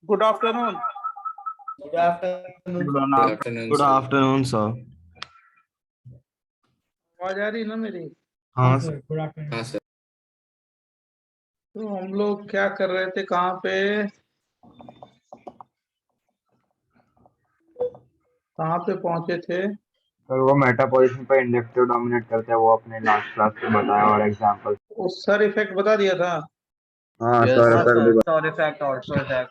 Good afternoon. Good afternoon. Good afternoon, Good sir. afternoon, sir. आवाज आ रही है ना मेरी? हाँ सर। हाँ सर। तो हम लोग क्या कर रहे थे, कहाँ पे पहुंचे थे? सर वो मेटा पोजीशन पर इंडक्टिव डोमिनेट करते हैं, वो अपने लास्ट क्लास में बताया और एग्जांपल। उस सर इफेक्ट बता दिया था। हाँ Yes, सर हाँ सर भी सर इफेक्ट ऑल्सो इफेक्ट।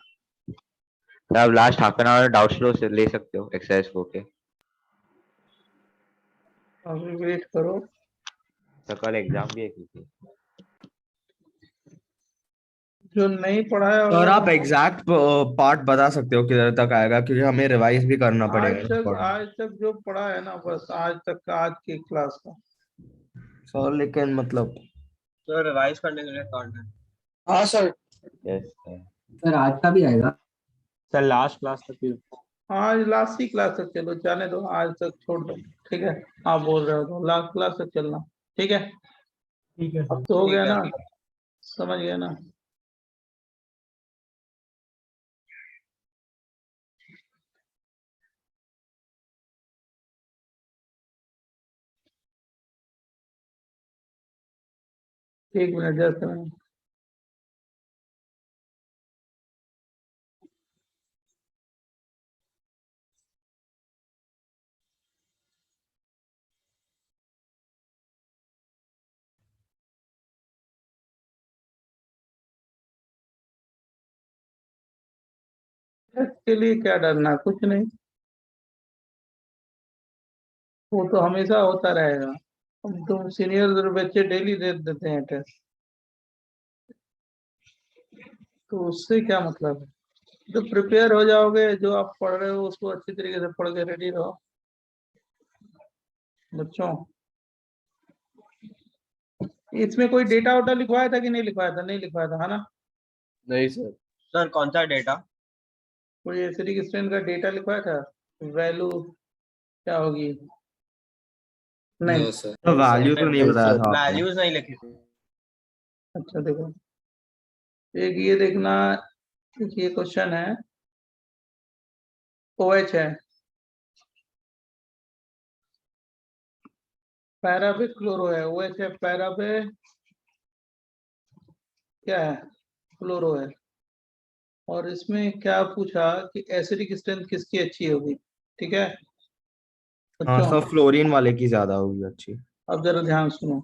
आप last half an hour doubt slow से ले सकते हो एक्सरसाइज को के। अभी वेट करो। तो कल एग्जाम भी है किसी। जो नहीं पढ़ा है सर आप एग्जैक्ट पार्ट बता सकते हो किधर तक आएगा, क्योंकि हमें रिवाइज भी करना पड़ेगा। आज तक जो पढ़ा है ना, बस आज तक का, आज की क्लास का। सर लेकिन मतलब तो रिवाइज करने के लिए कंटेंट। हाँ सर। यस सर आज का भी आएगा। सर लास्ट क्लास तक ही। आज लास्ट ही क्लास तक चलो, जाने दो, आज तक छोड़ दो। ठीक है, आप बोल रहे हो तो लास्ट क्लास तक चलना। ठीक है, ठीक है अब तो हो ठीक गया है, ना, ठीक समझ गया ना? एक मिनट, जस्ट मिनट। इसके लिए क्या डरना, कुछ नहीं, वो तो हमेशा होता रहेगा। अब तुम सीनियर बच्चे डेली दे देते हैं टेस्ट, तो उससे क्या मतलब है? तो प्रिपेयर हो जाओगे, जो आप पढ़ रहे हो उसको अच्छी तरीके से पढ़ के रेडी रहो बच्चों। इसमें कोई डेटा वोटा लिखवाया था कि नहीं लिखवाया था? नहीं लिखवाया था, है ना? नहीं सर। सर कौन सा डेटा? कोई एसिडिक स्ट्रेन का डेटा लिखवाया था? वैल्यू क्या होगी? नहीं। No, sir. तो वैल्यू तो नहीं बताया था आपने। वैल्यूज नहीं लिखी थी। अच्छा देखो, एक ये देखना, ये क्वेश्चन है, OH है, पैरा पे क्लोरो है, OH है, पैरा पे क्या है? क्लोरो है। और इसमें क्या पूछा कि एसिडिक स्ट्रेंथ किसकी अच्छी होगी? ठीक है हाँ बच्चों, सर, फ्लोरीन वाले की ज्यादा होगी अच्छी। अब जरा ध्यान सुनो,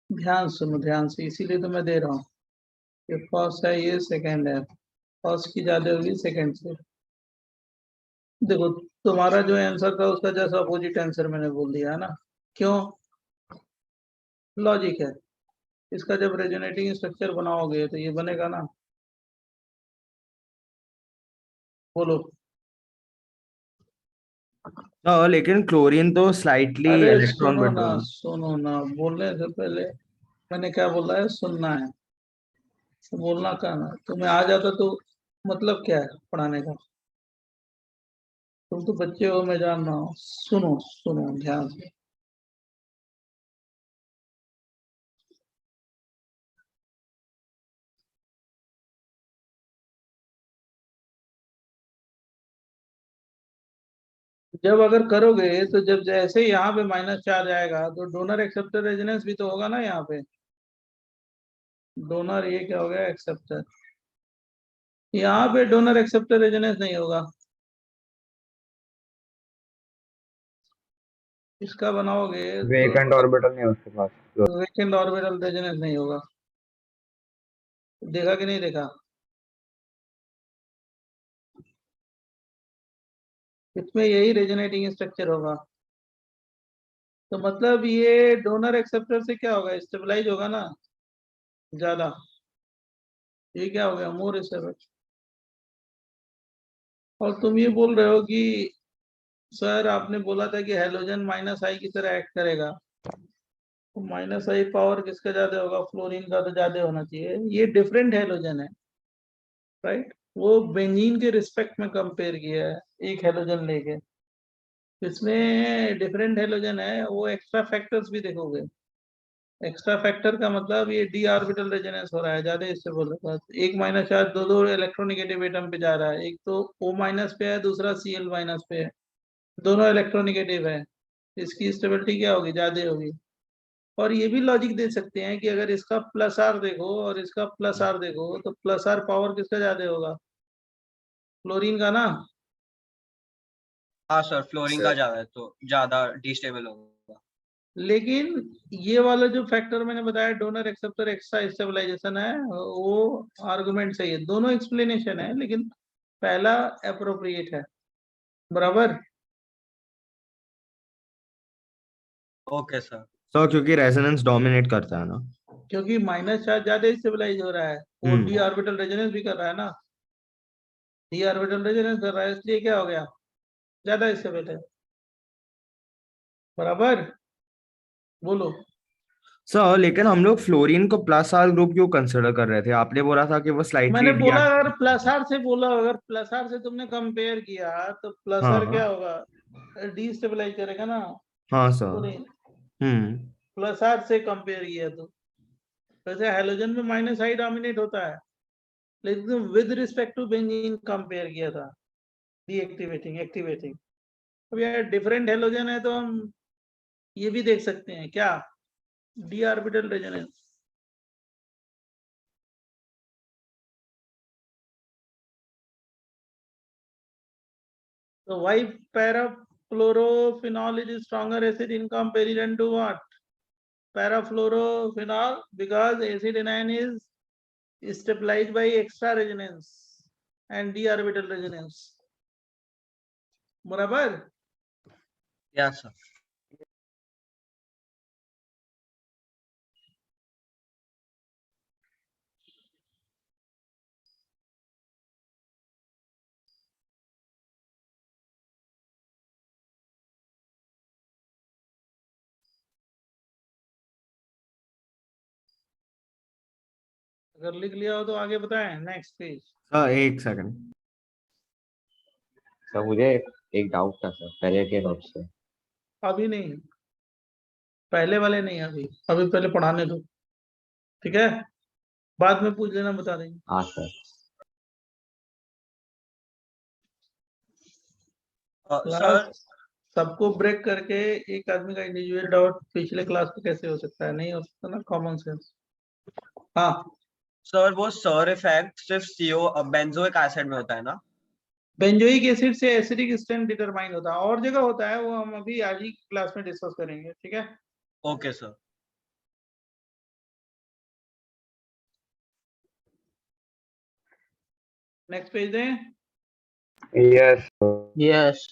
ध्यान सुनो ध्यान से, इसीलिए तो मैं दे रहा हूँ। ये फर्स्ट है, ये सेकंड है, फर्स्ट की ज्यादा होगी सेकंड से। देखो, तुम्हारा जो आंसर था उसका जैसा अपोजिट आंसर मैंने बोल दिया है ना। क्यों? लॉजिक है। इसका जब रेजोनेटिंग स्ट्रक्चर बनाओगे तो ये बनेगा ना, बोलो। लेकिन क्लोरीन तो स्लाइटली अरे इलेक्ट्रॉन बिट। सुनो ना, बोलने से पहले मैंने क्या बोला है? सुनना है, बोलना का ना। तुम्हें आ जाता तो मतलब क्या है पढ़ाने का? तुम तो बच्चे हो, मैं जान रहा हूँ। सुनो सुनो ध्यान से। जब अगर करोगे तो जब जैसे यहाँ पे -4 आएगा तो डोनर एक्सेप्टर रेजोनेंस भी तो होगा ना यहाँ पे। डोनर, ये क्या हो गया? एक्सेप्टर। यहाँ पे डोनर एक्सेप्टर रेजोनेंस नहीं होगा। इसका बनाओगे वेकेंट ऑर्बिटल नहीं है उसके पास। तो वेकेंट ऑर्बिटल रेजोनेंस नहीं होगा। देखा कि नहीं देखा? इसमें यही रेजोनेटिंग स्ट्रक्चर होगा। तो मतलब ये डोनर एक्सेप्टर से क्या होगा? स्टेबलाइज होगा ना ज्यादा। ये क्या हो गया? More stable. और तुम ये बोल रहे हो कि सर आपने बोला था कि हेलोजन -I की तरह एक्ट करेगा, तो -I पावर किसका ज्यादा होगा? फ्लोरीन का तो ज्यादा होना चाहिए। ये डिफरेंट हेलोजन है, राइट? वो बेंजीन के रिस्पेक्ट में कंपेयर किया है, एक हेलोजन लेके। इसमें डिफरेंट हेलोजन है, वो एक्स्ट्रा फैक्टर्स भी देखोगे। एक्स्ट्रा फैक्टर का मतलब ये डी ऑर्बिटल रेजोनेंस हो रहा है, ज्यादा इससे बोल रहा था। एक माइनस चार्ज दो इलेक्ट्रोनिगेटिव एटम पे जा रहा है, एक तो O माइनस पे है, दूसरा Cl माइनस पे है, दोनों इलेक्ट्रोनिगेटिव है, इसकी स्टेबिलिटी क्या होगी, ज्यादा होगी। और ये भी लॉजिक दे सकते हैं कि अगर इसका प्लस आर देखो और इसका प्लस आर देखो तो प्लस आर पावर किसका ज्यादा होगा, फ्लोरीन का ना। हाँ सर, फ्लोरीन का ज्यादा है तो ज्यादा डिस्टेबल होगा। लेकिन ये वाला जो फैक्टर मैंने बताया, डोनर एक्सेप्टर एक्स्ट्रा स्टेबलाइजेशन है, वो आर्गुमेंट सही है, दोनों एक्सप्लेनेशन है, लेकिन पहला अप्रोप्रिएट है। बराबर। Okay sir. तो क्योंकि रेजोनेंस डोमिनेट करता है ना। क्योंकि माइनस चार्ज ज्यादा स्टेबलाइज हो रहा है, वो डी ऑर्बिटल रेजोनेंस भी कर रहा है ना, डी ऑर्बिटल रेजोनेंस कर रहा है, इसलिए क्या हो गया, ज्यादा स्टेबल है। बराबर, बोलो। सर लेकिन हम लोग फ्लोरीन को प्लस आर ग्रुप क्यों कंसिडर कर रहे थे, आपने बोला था कि वो मैंने स्लाइटली बोला अगर प्लस आर से बोला, अगर प्लस आर से तुमने कंपेयर किया तो प्लस आर क्या हाँ होगा, डीस्टेबलाइज करेगा ना हाँ सर। फ्लोरीन। हम्म। प्लस आर से कंपेयर किया तो वैसे हेलोजन में माइनस आई डोमिनेट होता है, लेकिन with respect to benzene compare किया था, डीएक्टिवेटिंग एक्टिवेटिंग। अब यार डिफरेंट हेलोजन है तो हम ये भी देख सकते हैं क्या, D orbital resonance. So why parafluorophenol is stronger acid in comparison to what? Parafluorophenol, because acid anion is stabilized by extra resonance and d orbital resonance. बराबर। Yes sir. अगर लिख लिया हो तो आगे बताएं, नेक्स्ट पेज। सर एक second. Sir मुझे एक डाउट था सर पहले के नोट से। अभी नहीं, पहले वाले नहीं, अभी अभी पहले पढ़ाने दो, ठीक है, बाद में पूछ लेना, बता देंगे। हाँ सर। सर क्लास सबको ब्रेक करके एक आदमी का इंडिविजुअल डाउट पिछले क्लास पे कैसे हो सकता है, नहीं हो सकता ना, कॉमन सेंस। हाँ सर, वो सर इफेक्ट सिर्फ CO बेंजोइक एसिड में होता है ना? बेंजोइक एसिड से एसिडिक स्ट्रेंथ डिटरमाइन होता है, और जगह होता है, वो हम अभी आज ही क्लास में डिस्कस करेंगे, ठीक है। Okay sir. नेक्स्ट पेज दें। Yes yes.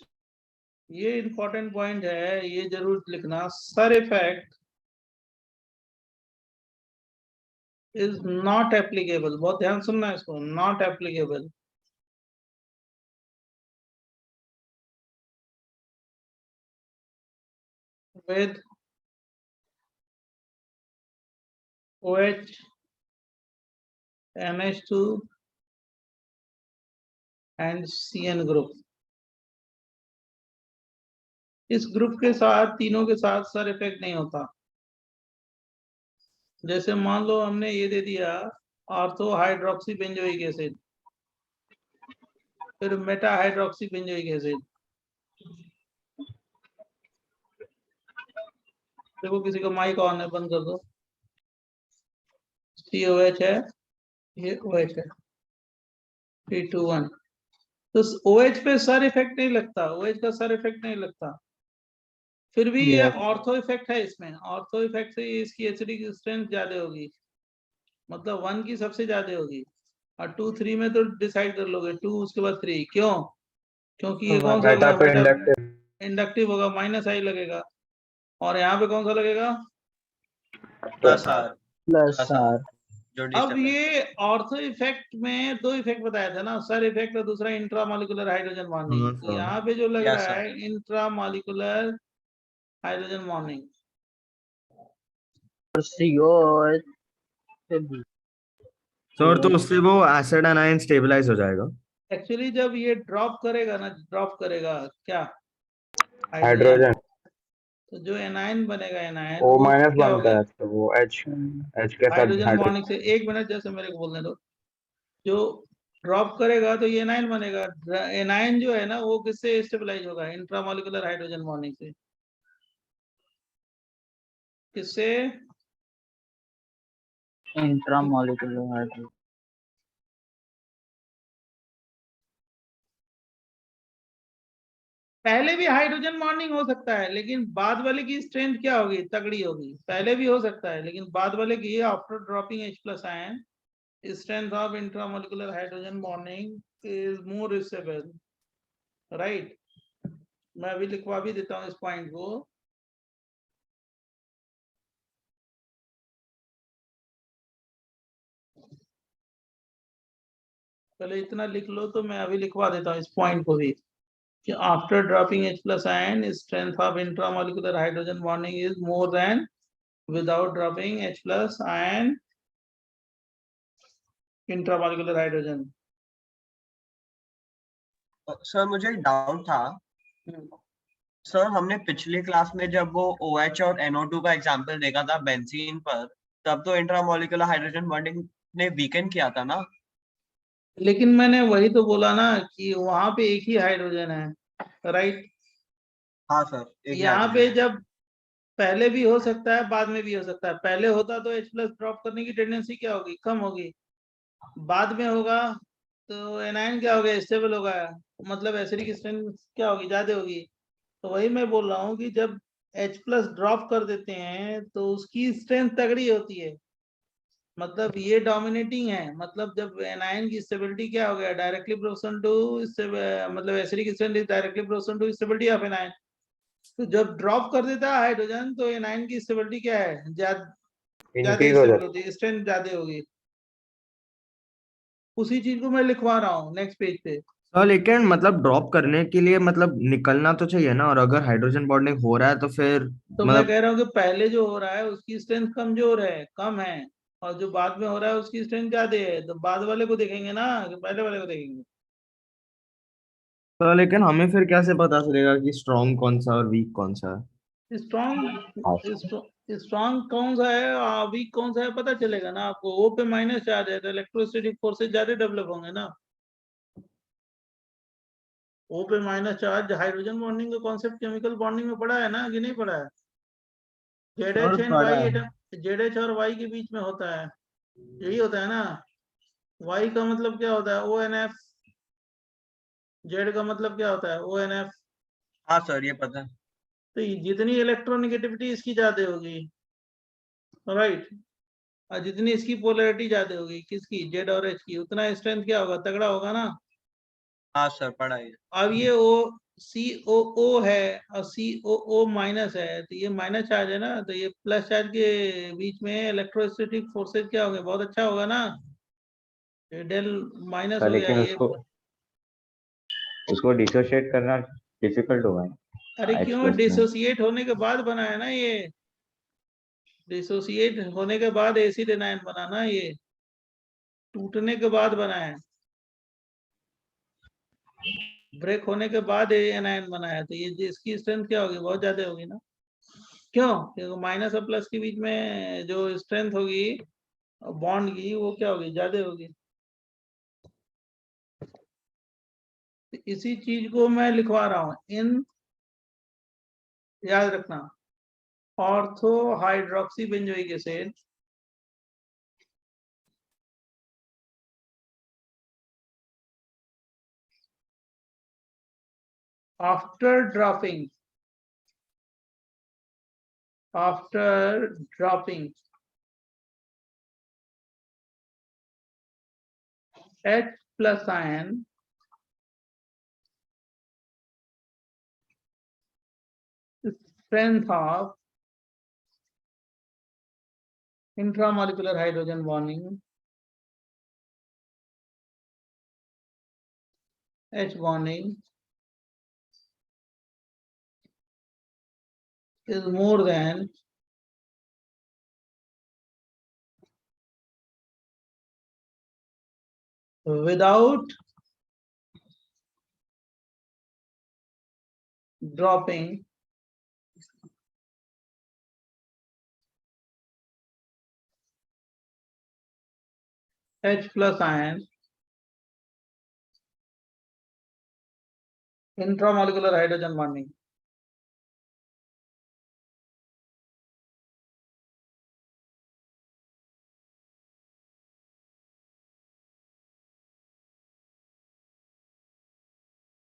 ये इंपॉर्टेंट पॉइंट है, ये जरूर लिखना, sir effect is not applicable, बहुत ध्यान सुनना इसको, not applicable with OH, NH2 and CN group. इस ग्रुप के साथ, तीनों के साथ सर इफेक्ट नहीं होता। जैसे मान लो हमने ये दे दिया ऑर्थो हाइड्रोक्सी बेंजोइक एसिड, फिर मेटा हाइड्रोक्सी बेंजोइक एसिड। देखो किसी का माइक ऑन है, बंद कर दो। COH है, ये OH है, 321। तो OH पे सर इफेक्ट नहीं लगता, OH का सर इफेक्ट नहीं लगता, फिर भी ये ऑर्थो इफेक्ट है इसमें। ऑर्थो इफेक्ट से इसकी एसिडिक स्ट्रेंथ ज्यादा होगी, मतलब 1 की सबसे ज्यादा होगी, और 2 3 में तो डिसाइड कर लोगे, 2 उसके बाद 3। क्यों? क्योंकि ये कौन सा मेटा पे मेटा इंडक्टिव इंडक्टिव होगा, माइनस आई लगेगा, और यहाँ पे कौन सा लगेगा, प्लस आर। Plus are. जो अब डिस्टेबल ये ऑर्थो इफेक्ट में दो इफेक्ट बताया था ना, सर इफेक्ट और दूसरा इंट्रामोलिकुलर हाइड्रोजन बॉन्डिंग। हाँ, तो सर। यहाँ पे जो लग Yes, रहा sir. है इंट्रामोलिकुलर हाइड्रोजन बॉन्डिंग। सर तो उससे वो एसिड एनायन स्टेबलाइज हो जाएगा। एक्चुअली जब ये ड्रॉप करेगा ना, ड्रॉप करेगा क्या, हाइड्रोजन तो जो एनायन बनेगा एनायन O वो माइनस क्या बनता होगी है तो वो H के साथ हाइड्रोजन बॉन्डिंग से। एक मिनट जैसे मेरे को बोलने दो। जो ड्रॉप करेगा तो ये एनायन बनेगा। एनायन जो है ना वो किससे स्टेबलाइज होगा? इंट्रामोलिकुलर हाइड्रोजन बॉन्डिंग से। किससे? Intramolecular hydrogen. पहले भी हाइड्रोजन बॉन्डिंग हो सकता है लेकिन बाद वाले की स्ट्रेंथ क्या होगी? तगड़ी होगी। पहले भी हो सकता है लेकिन बाद वाले की after dropping H plus ion strength of intramolecular hydrogen bonding is more stable, right? मैं अभी लिखवा भी देता हूँ इस पॉइंट को। पहले इतना लिख लो तो मैं अभी लिखवा देता हूँ इस पॉइंट को भी कि after dropping H plus ion strength of intramolecular hydrogen bonding is more than without dropping H plus ion intramolecular hydrogen। Sir मुझे एक डाउट था सर, हमने पिछली क्लास में जब वो OH और NO2 का एग्जांपल देखा था बेंजीन पर, तब तो इंट्रामोलिकुलर हाइड्रोजन बॉन्डिंग ने वीकेंड किया था ना। लेकिन मैंने वही तो बोला ना कि वहां पे एक ही हाइड्रोजन है, राइट? हाँ सर, एक ही यहाँ हाइड्रोजन पे है। जब पहले भी हो सकता है बाद में भी हो सकता है। पहले होता तो H प्लस ड्रॉप करने की टेंडेंसी क्या होगी? कम होगी। बाद में होगा तो एनायन क्या होगा? स्टेबल होगा। मतलब एसिडिक स्ट्रेंथ क्या होगी? ज्यादा होगी। तो वही मैं बोल रहा हूँ कि जब H प्लस ड्रॉप कर देते हैं तो उसकी स्ट्रेंथ तगड़ी होती है। मतलब ये डोमिनेटिंग है। मतलब जब एनायन की स्टेबिलिटी क्या हो गया? डायरेक्टली प्रोपोर्शनल टू, मतलब acidic strength is directly proportional to stability of anion. तो जब ड्रॉप कर देता है हाइड्रोजन तो एनायन की स्टेबिलिटी क्या है? ज्यादा इंक्रीज हो स्टेबल जाता होती है, स्ट्रेंथ ज्यादा होगी। उसी चीज को मैं लिखवा रहा हूँ नेक्स्ट पेज पे। तो लेकिन मतलब ड्रॉप करने के लिए मतलब निकलना तो चाहिए ना, और अगर हाइड्रोजन बॉन्डिंग हो रहा है तो फिर तो मैं मतलब कह रहा हूँ कि पहले जो हो रहा है उसकी स्ट्रेंथ कमजोर है, कम है, और जो बाद में हो रहा है उसकी स्ट्रेंथ ज्यादा है। तो बाद वाले को देखेंगे ना कि पहले वाले को देखेंगे? तो लेकिन हमें फिर कैसे पता चलेगा कि स्ट्रॉन्ग कौन सा और वीक कौन सा है? स्ट्रॉन्ग कौन सा है वीक कौन सा है पता चलेगा ना आपको। O पे माइनस चार्ज है तो इलेक्ट्रोस्टैटिक फोर्सेज ज्यादा डेवलप होंगे ना। O पे माइनस चार्ज हाइड्रोजन बॉन्डिंग का कॉन्सेप्ट केमिकल बॉन्डिंग में पढ़ा है ना कि नहीं पढ़ा है? और ZH एंड पढ़ा वाई है। एटम, ZH और Y के बीच में होता है। यही होता है ना। Y का मतलब क्या होता है? ONF। Z का मतलब क्या होता है? ONF। हाँ सर, ये पता है। तो जितनी इलेक्ट्रोनेगेटिविटी इसकी ज्यादा होगी, राइट, और जितनी इसकी पोलैरिटी ज्यादा होगी किसकी? Z और H की, उतना स्ट्रेंथ क्या होगा? तगड़ा होगा ना। हाँ सर, पढ़ा है। अब ये O COO है और COO माइनस है तो ये माइनस चार्ज है ना। तो ये प्लस चार्ज के बीच में इलेक्ट्रोस्टैटिक फोर्सेज क्या होंगे? बहुत अच्छा होगा ना। ये डेल माइनस हो गया लेकिन ये। उसको डिसोशिएट करना डिफिकल्ट होगा अरे H क्यों? प्लस में। डिसोसिएट होने के बाद बना है ना ये। डिसोसिएट होने के बाद एसिड एनायन बना ना ये। टूटने के बाद बना है। ब्रेक होने के बाद ये एनायन बना है। तो ये इसकी स्ट्रेंथ क्या होगी? बहुत ज्यादा होगी ना। क्यों? क्योंकि माइनस और प्लस के बीच में जो स्ट्रेंथ होगी बॉन्ड की वो क्या होगी? ज्यादा होगी। तो इसी चीज को मैं लिखवा रहा हूं इन, याद रखना, ortho hydroxy benzoic acid after dropping H plus ion strength of intramolecular hydrogen bonding H bonding is more than without dropping H plus ion, intramolecular hydrogen bonding.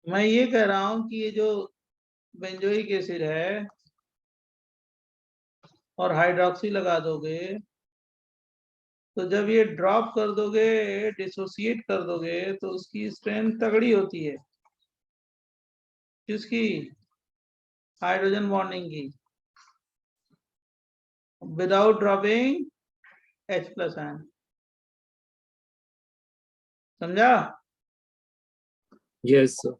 मैं ये कह रहा हूं कि ये जो बेंजोइक एसिड है और हाइड्रोक्सी लगा दोगे तो जब ये ड्रॉप कर दोगे, डिसोसिएट कर दोगे, तो उसकी स्ट्रेंथ तगड़ी होती है। किसकी? हाइड्रोजन बॉन्डिंग की, without dropping H plus ion. समझा? Yes sir.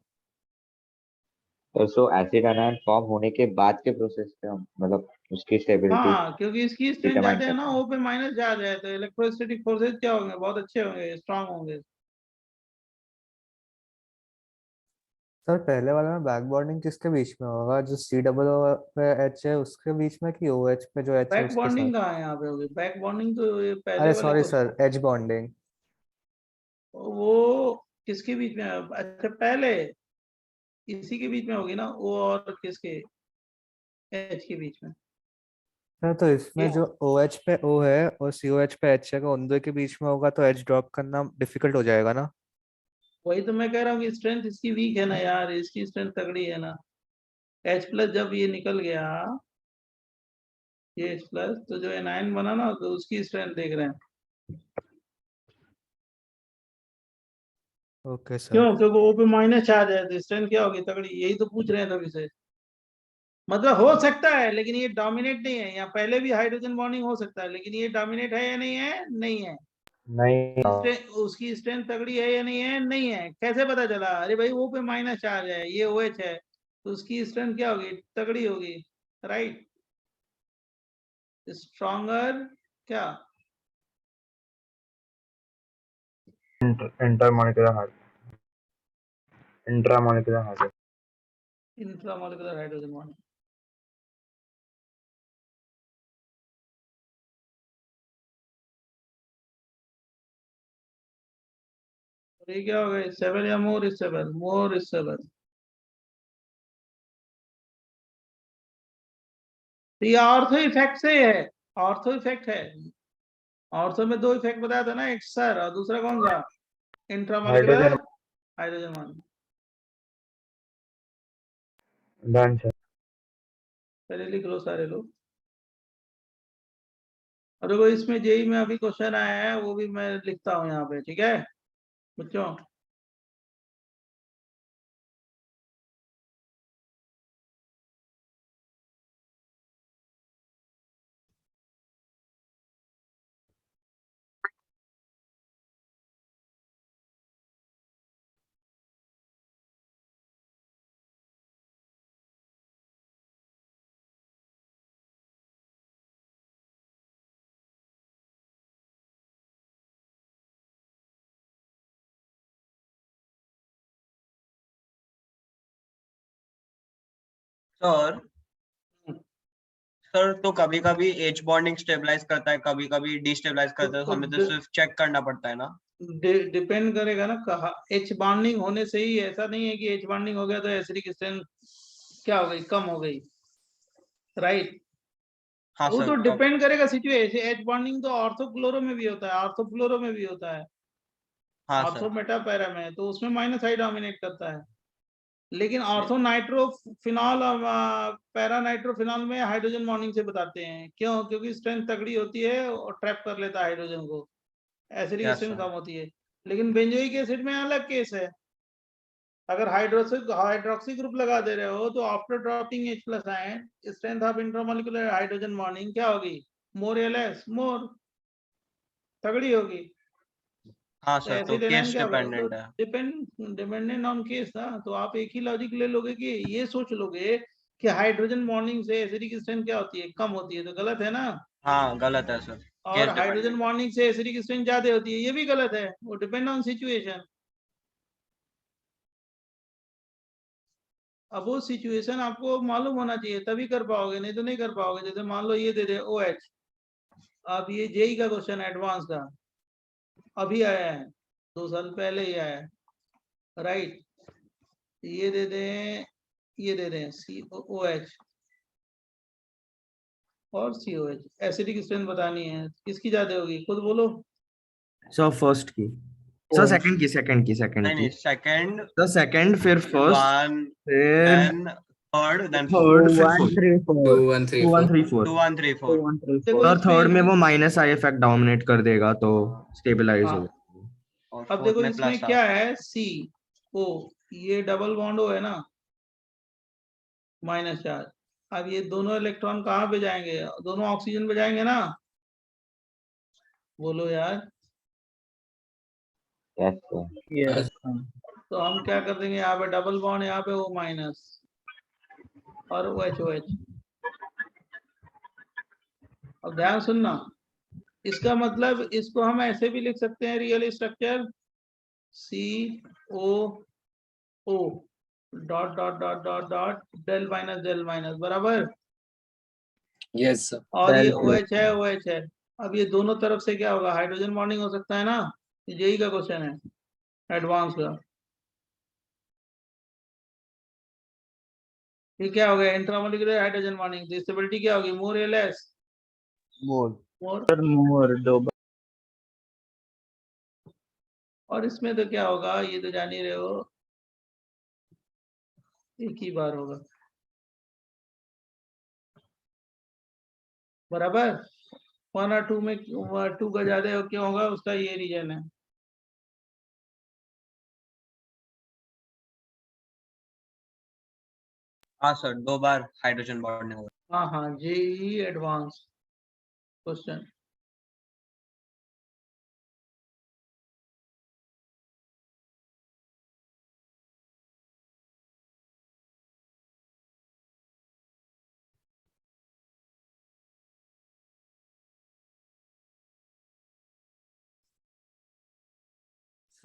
So acid ion form होने के बाद के प्रोसेस पे हम मतलब उसकी स्टेबिलिटी हाँ, क्योंकि इसकी स्ट्रेंथ डिटरमाइन ज्यादा है ना, करते हैं। O पे माइनस ज्यादा है, तो इलेक्ट्रोस्टैटिक फोर्सेस क्या होंगे? बहुत अच्छे होंगे, स्ट्रांग होंगे। सर पहले वाला में बैक बॉन्डिंग किसके बीच में होगा, जो सी डबल पे एच है उसके बीच में, कि ओ एच पे जो एच है बैक उसके साथ? बॉन्डिंग कहाँ है यहाँ पे होगी? बैक बॉन्डिंग तो ये पहले अरे वाले सॉरी को, सर, एच बॉन्डिंग। वो किसके बीच में है? अच्छा, पहले इसी के बीच में होगी ना, O और किसके? H के बीच में। सर तो इसमें जो ओ एच पे ओ है और सी ओ एच पे एच है, उन दो के बीच में होगा तो एच ड्रॉप करना डिफिकल्ट हो जाएगा ना। वही तो मैं कह रहा हूँ कि स्ट्रेंथ इसकी वीक है ना यार, इसकी स्ट्रेंथ तगड़ी है ना। H प्लस जब ये निकल गया, ये H प्लस, तो जो एनायन बना ना, तो उसकी स्ट्रेंथ देख रहे हैं। Okay sir. क्यों? क्योंकि O पे माइनस चार्ज है, तो स्ट्रेंथ क्या होगी? तगड़ी। यही तो पूछ रहे हैं तभी से। मतलब हो सकता है, लेकिन ये डोमिनेट नहीं है। यहाँ पहले भी हाइड्रोजन बॉन्डिंग हो सकता है, लेकिन ये डोमिनेट है या नहीं है? नहीं है। नहीं उसकी स्ट्रेंथ तगड़ी है या नहीं है? नहीं है। कैसे पता चला? अरे भाई, O पे माइनस चार्ज है, ये OH है, तो उसकी स्ट्रेंथ क्या होगी? तगड़ी होगी, राइट? स्ट्रॉन्गर क्या? Intermolecular intramolecular hydrogen. Intramolecular hydrogen bond. ये क्या हो गया? स्टेबल या मोर स्टेबल? More stable. तो ये ऑर्थो इफेक्ट से है, ऑर्थो इफेक्ट है। ऑर्थो में दो इफेक्ट बताया था ना, एक सर और दूसरा कौन सा? Intramolecular hydrogen hydrogen bond. Done sir. पहले लिख लो सारे लोग। और देखो, इसमें जेई में अभी क्वेश्चन आया है, वो भी मैं लिखता हूँ यहाँ पे, ठीक है बच्चों? सर सर तो कभी कभी एच बॉन्डिंग स्टेबलाइज करता है, कभी कभी डिस्टेबलाइज करता है, तो हमें तो सिर्फ चेक करना पड़ता है ना। डिपेंड करेगा ना, कहा एच बॉन्डिंग होने से ही, ऐसा नहीं है कि एच बॉन्डिंग हो गया तो एसिडिक स्ट्रेंथ क्या हो गई? कम हो गई, राइट? हाँ वो सर, तो कब? डिपेंड करेगा सिचुएशन। एच बॉन्डिंग तो ऑर्थोक्लोरो में भी होता है, ऑर्थोफ्लोरो में भी होता है, हाँ ऑर्थो सर। मेटापैरा में, तो उसमें माइनस आई डोमिनेट करता है। लेकिन ऑर्थो नाइट्रोफिनॉल और पैरा नाइट्रोफिनॉल में हाइड्रोजन बॉन्डिंग से बताते हैं। क्यों? क्योंकि स्ट्रेंथ तगड़ी होती है और ट्रैप कर लेता है हाइड्रोजन को, एसिडिक यस स्ट्रेंथ सर। कम होती है। लेकिन बेंजोइक एसिड में अलग केस है। अगर हाइड्रोक्सी ग्रुप लगा दे रहे हो, तो after dropping H plus ion, strength of intramolecular hydrogen bonding क्या होगी? मोर या लेस? मोर तगड़ी होगी। हाँ तो सर, तो एसिड एनायन केस क्या होगा? तो डिपेंडेंट है। डिपेंडेंट ऑन केस था। तो आप एक ही लॉजिक ले लोगे, कि ये सोच लोगे कि हाइड्रोजन बॉन्डिंग से एसिडिक स्ट्रेंथ क्या होती है? कम होती है, तो गलत है ना। हाँ गलत है सर, और केस हाइड्रोजन डिपेंडेंट है। बॉन्डिंग से एसिडिक स्ट्रेंथ ज्यादा होती है, ये भी गलत है। वो डिपेंड ऑन सिचुएशन। अब वो सिचुएशन आपको मालूम होना चाहिए, तभी कर पाओगे, नहीं तो नहीं कर पाओगे। जैसे मान लो ये दे दे OH, अब ये जेई का क्वेश्चन एडवांस का, अभी आया है, 2 साल पहले ही आया है, राइट। ये दे दें, ये दे दें COOH और COH। एसिडिक स्ट्रेंथ बतानी है, किसकी ज्यादा होगी, खुद बोलो। सर फर्स्ट की, सर सेकंड की, सेकंड की, सेकंड नहीं की, नहीं, सेकंड, सर सेकंड फिर फर्स्ट, वन, फिर then third, then third, fourth. फिर 1 फोर्थ, 3 4 2 1 3 2 1 4 3 4। 2 1 3 4। 2 1 3 देखो 4 सर थर्ड में इसमें, वो माइनस आई इफेक्ट डोमिनेट कर देगा तो स्टेबलाइज हो हाँ, जाएगा। और अब फोर्थ देखो में इसमें प्लस क्या है, CO, ये डबल बॉन्ड है ना, माइनस चार्ज। अब ये दोनों इलेक्ट्रॉन कहाँ पे जाएंगे, दोनों ऑक्सीजन पे जाएंगे ना, बोलो यार। Yes sir. यस तो हम क्या कर देंगे, यहाँ पे डबल बॉन्ड, यहाँ पे वो माइनस और OH। अब ध्यान सुनना, इसका मतलब इसको हम ऐसे भी लिख सकते हैं, real structure COO dot dot dot dot dot del minus बराबर। Yes sir. और ये डेल OH है, OH है। अब ये दोनों तरफ से क्या होगा, हाइड्रोजन बॉन्डिंग हो सकता है ना, यही का क्वेश्चन है एडवांस का। ये क्या हो गया, इंट्रामोलिकुलर हाइड्रोजन बॉन्डिंग, तो स्टेबिलिटी क्या होगी, मोर या लेस, मोर। मोर। सर मोर दो बार। और इसमें तो क्या होगा, ये तो जान ही रहे हो, एक ही बार होगा, बराबर। 1 और 2 में 2 का ज्यादा क्यों होगा, उसका ये रीजन है। हाँ सर, 2 बार हाइड्रोजन बॉन्डिंग होगा। हाँ हाँ, JEE advance question.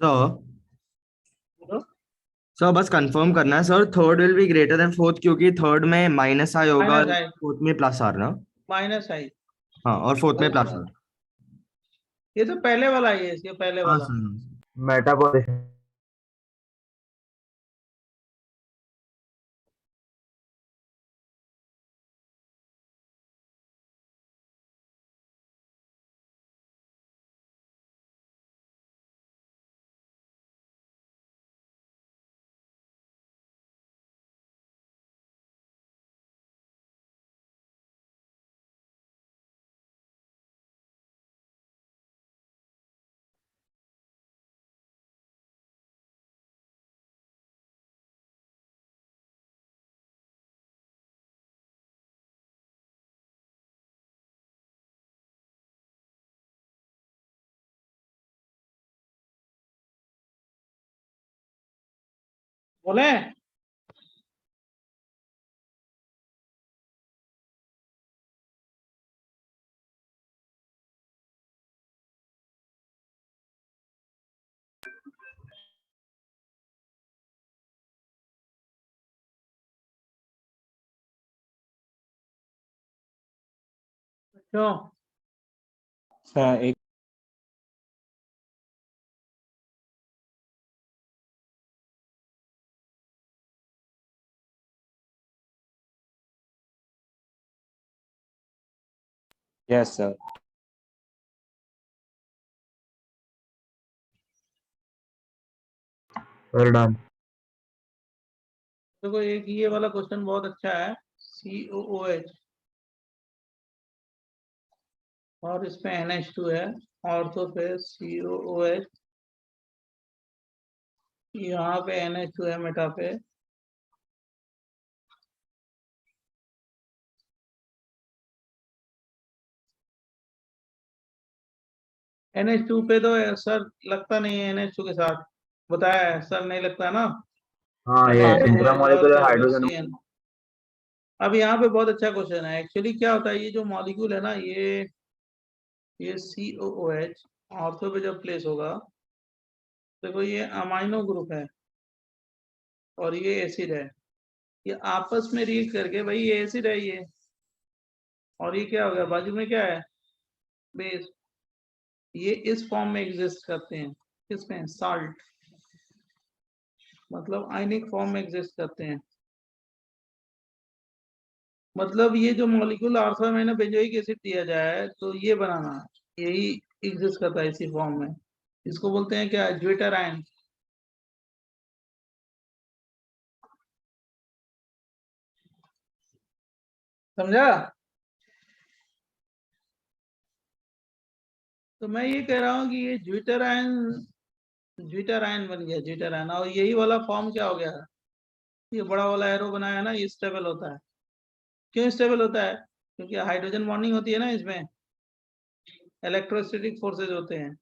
Sir sir बस कंफर्म करना है sir, third will be greater than fourth क्योंकि थर्ड में माइनस आई होगा, माइनस आई, फोर्थ में प्लस आर ना। माइनस आई, हाँ और फोर्थ में प्लस आर। ये तो पहले वाला ही है, इसके पहले हाँ वाला। सर। मेटाबॉलिज्म। बोले, क्यों। सर एक यस सर। Well done. देखो एक ये वाला क्वेश्चन बहुत अच्छा है, COOH और इसमें NH2 है, और तो फिर COOH, यहाँ पे NH2 है मेटा पे, NH2 पे तो सर लगता नहीं है, NH2 के साथ बताया है सर, नहीं लगता ना, हाँ, ये NH2OH और इंट्रामोलिकुलर क्या होगा हाइड्रोजन। CN। अब यहाँ पे बहुत अच्छा क्वेश्चन है, एक्चुअली क्या होता है, ये जो मॉलिक्यूल है ना, ये COOH ऑर्थो पे जब प्लेस होगा, देखो ये अमाइनो ग्रुप है और ये एसिड है, ये आपस में रीड करके, भाई ये एसिड है ये, और ये क्या हो गया, बाजू में क्या है, बेस, ये इस फॉर्म में एग्जिस्ट करते हैं, किसमें, साल्ट, मतलब आयनिक फॉर्म में एग्जिस्ट करते हैं। मतलब ये जो molecule ortho amino benzoic acid दिया जाए तो ये बनाना है, यही एग्जिस्ट करता है इसी फॉर्म में। इसको बोलते हैं क्या, ज्विटराइन। समझा? तो मैं ये कह रहा हूँ कि ये ज्विटराइन बन गया, ज्विटराइन। और यही वाला फॉर्म क्या हो गया, ये बड़ा वाला एरो बनाया है ना, ये स्टेबल होता है। क्यों स्टेबल होता है? क्योंकि हाइड्रोजन बॉन्डिंग होती है ना इसमें, इलेक्ट्रोस्टैटिक फोर्सेज होते हैं।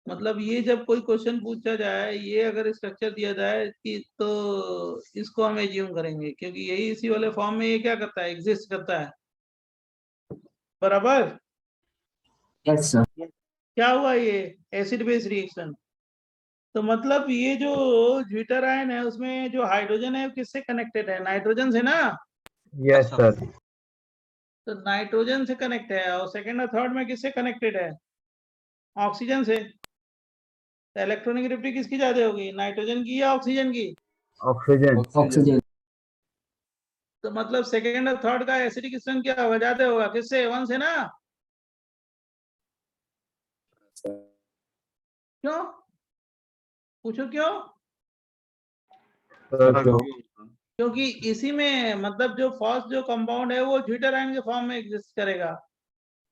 मतलब ये जब कोई क्वेश्चन पूछा जाए, ये अगर स्ट्रक्चर दिया जाए कि तो इसको हम एज्यूम करेंगे, क्योंकि यही इसी वाले फॉर्म में ये क्या करता है, एग्जिस्ट करता है। बराबर? Yes sir. क्या हुआ, ये एसिड बेस रिएक्शन। तो मतलब ये जो ज्विटराइन है उसमें जो हाइड्रोजन है वो किससे कनेक्टेड है, नाइट्रोजन से ना। Yes sir. तो नाइट्रोजन से कनेक्ट है, और सेकंड और थर्ड में किससे कनेक्टेड है, ऑक्सीजन से। तो इलेक्ट्रोनेगेटिविटी किसकी ज्यादा होगी, नाइट्रोजन की या ऑक्सीजन की? ऑक्सीजन। ऑक्सीजन। तो मतलब सेकंड और थर्ड का एसिडिक स्ट्रेंथ क्या होगा, ज्यादा होगा, किससे, 1 से ना। क्यों, पूछो क्यों? क्योंकि इसी में मतलब जो फर्स्ट जो कंपाउंड है वो ज्विटराइन के फॉर्म में एग्जिस्ट करेगा,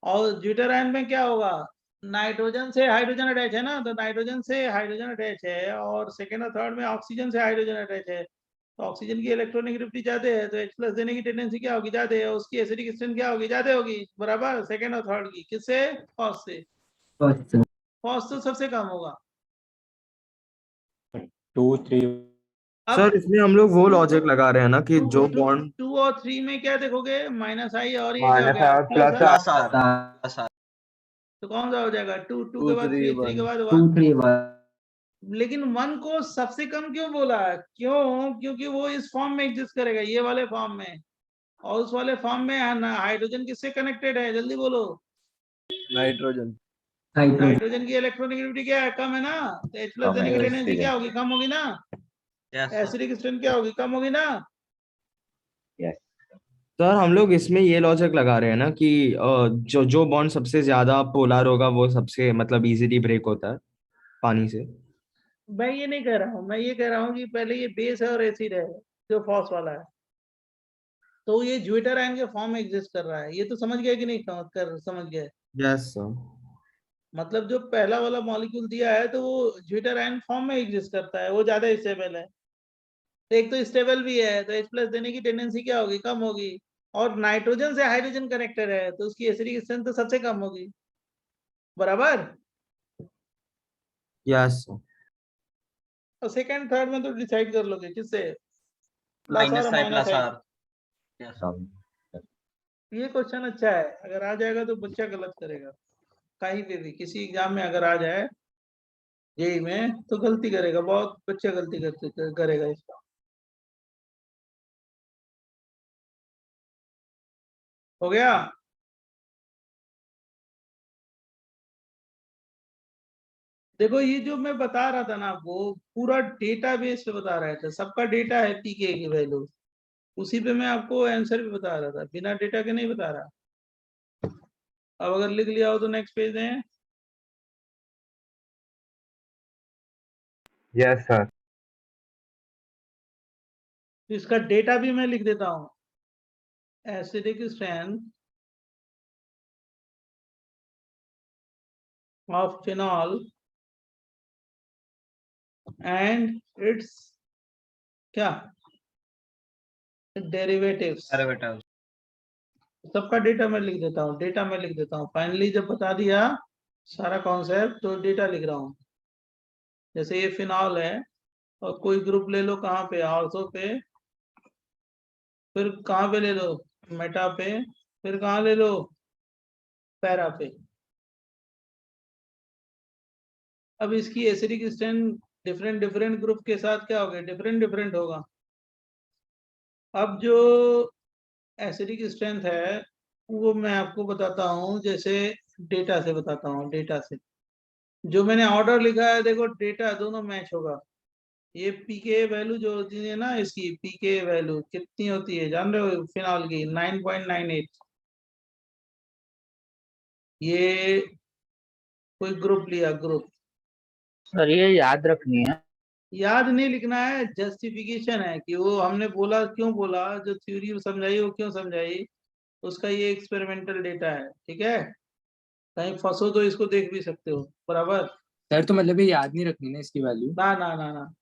और ज्विटराइन में क्या होगा, नाइट्रोजन से हाइड्रोजन अटैच है ना, तो नाइट्रोजन से हाइड्रोजन अटैच है, और सेकंड और थर्ड में ऑक्सीजन से हाइड्रोजन अटैच है। तो ऑक्सीजन की इलेक्ट्रोनेगेटिविटी ज्यादा है, तो H+ देने की टेंडेंसी क्या होगी, ज्यादा है, उसकी एसिडिक स्ट्रेंथ क्या होगी, ज्यादा होगी। बराबर, सेकंड और थर्ड की, किससे, फर्स्ट से। फर्स्ट तो सबसे कम होगा। 2 3 अब सर इसमें हम लोग वो लॉजिक लगा रहे हैं ना कि जो बॉन्ड 2 और 3 में क्या देखोगे, -I, और ये क्या हो माइनस गया, R plus R. Plus R, plus R. तो कौन सा हो जाएगा, 2 के बाद 3 के बाद 2 1। 3 लेकिन 1 को सबसे कम क्यों बोला, क्यों, क्योंकि वो इस फॉर्म में एग्जिस्ट करेगा, ये वाले फॉर्म में। और उस वाले फॉर्म में हाइड्रोजन किससे कनेक्टेड है, जल्दी बोलो। नाइट्रोजन। नाइट्रोजन की इलेक्ट्रोनेगेटिविटी क्या है, कम है ना, तो H+ कम देने है, की yes, टेंडेंसी ठीक है। क्या होगी, कम होगी ना। यस एसिडिक स्ट्रेंथ क्या होगी, कम होगी ना। सर हम लोग इसमें ये लॉजिक लगा रहे हैं ना कि जो जो बॉन्ड सबसे ज्यादा पोलर होगा वो सबसे मतलब इजीली ब्रेक होता है पानी से। मैं ये नहीं कह रहा हूँ, मैं ये कह रहा हूँ कि पहले ये बेस है और एसिड है जो फॉस वाला है, तो ये ज्विटराइन के फॉर्म में एग्जिस्ट कर रहा है। ये तो समझ गया कि नहीं, समझ गए। Yes sir. मतलब जो पहला वाला मॉलिक्यूल दिया है तो वो ज्विटराइन फॉर्म में एग्जिस्ट करता है, वो ज्यादा स्टेबल है। तो एक तो स्टेबल भी है, तो H+ देने की टेंडेंसी क्या होगी, कम होगी। और नाइट्रोजन से हाइड्रोजन कनेक्टेड है, तो उसकी एसिडिक स्ट्रेंथ तो सबसे कम होगी। बराबर। Yes sir. और सेकंड थर्ड में तो डिसाइड कर लोगे किससे, प्लस और -I minus plus I. R. Yes ये क्वेश्चन अच्छा है, अगर आ जाएगा तो बच्चा गलत करेगा, कहीं पे भी किसी एग्जाम में अगर आ जाए, जेई में, तो गलती करेगा, बहुत बच्चा गलती करेगा इसका। हो गया। देखो ये जो मैं बता रहा था ना आपको, पूरा डेटा बेस पे बता रहा था, सबका डेटा है पीके की वैल्यू, उसी पे मैं आपको आंसर भी बता रहा था, बिना डेटा के नहीं बता रहा। अब अगर लिख लिया हो तो नेक्स्ट पेज है। Yes sir. तो इसका डेटा भी मैं लिख देता हूँ, acidic strength of phenol and it's क्या, डेरिवेटिव्स। डेरिवेटिव। सबका डेटा मैं लिख देता हूँ, डेटा मैं लिख देता हूँ, फाइनली जब बता दिया सारा कॉन्सेप्ट तो डेटा लिख रहा हूँ। जैसे ये फिनॉल है, और कोई ग्रुप ले लो, कहाँ पे, ऑर्थो पे, फिर कहाँ पे ले लो, मेटा पे, फिर कहाँ ले लो, पैरा पे। अब इसकी acidic strength different different group के साथ क्या होगा, डिफरेंट डिफरेंट होगा। अब जो एसिडिक स्ट्रेंथ है वो मैं आपको बताता हूँ, जैसे डेटा से बताता हूँ, डेटा से। जो मैंने ऑर्डर लिखा है देखो, डेटा दोनों मैच होगा। ये पीके वैल्यू जो होती है ना, इसकी पीके वैल्यू कितनी होती है जान रहे हो? फिनॉल की 9.98। ये कोई ग्रुप लिया, ग्रुप। सर ये याद रखनी है। याद नहीं लिखना है, जस्टिफिकेशन है कि वो हमने बोला, क्यों बोला, जो थ्योरी समझाई वो क्यों समझाई, उसका ये एक्सपेरिमेंटल डेटा है। ठीक है, कहीं फंसो तो इसको देख भी सकते हो। बराबर। सर तो मतलब ये याद नहीं रखनी ना इसकी वैल्यू। ना ना ना ना,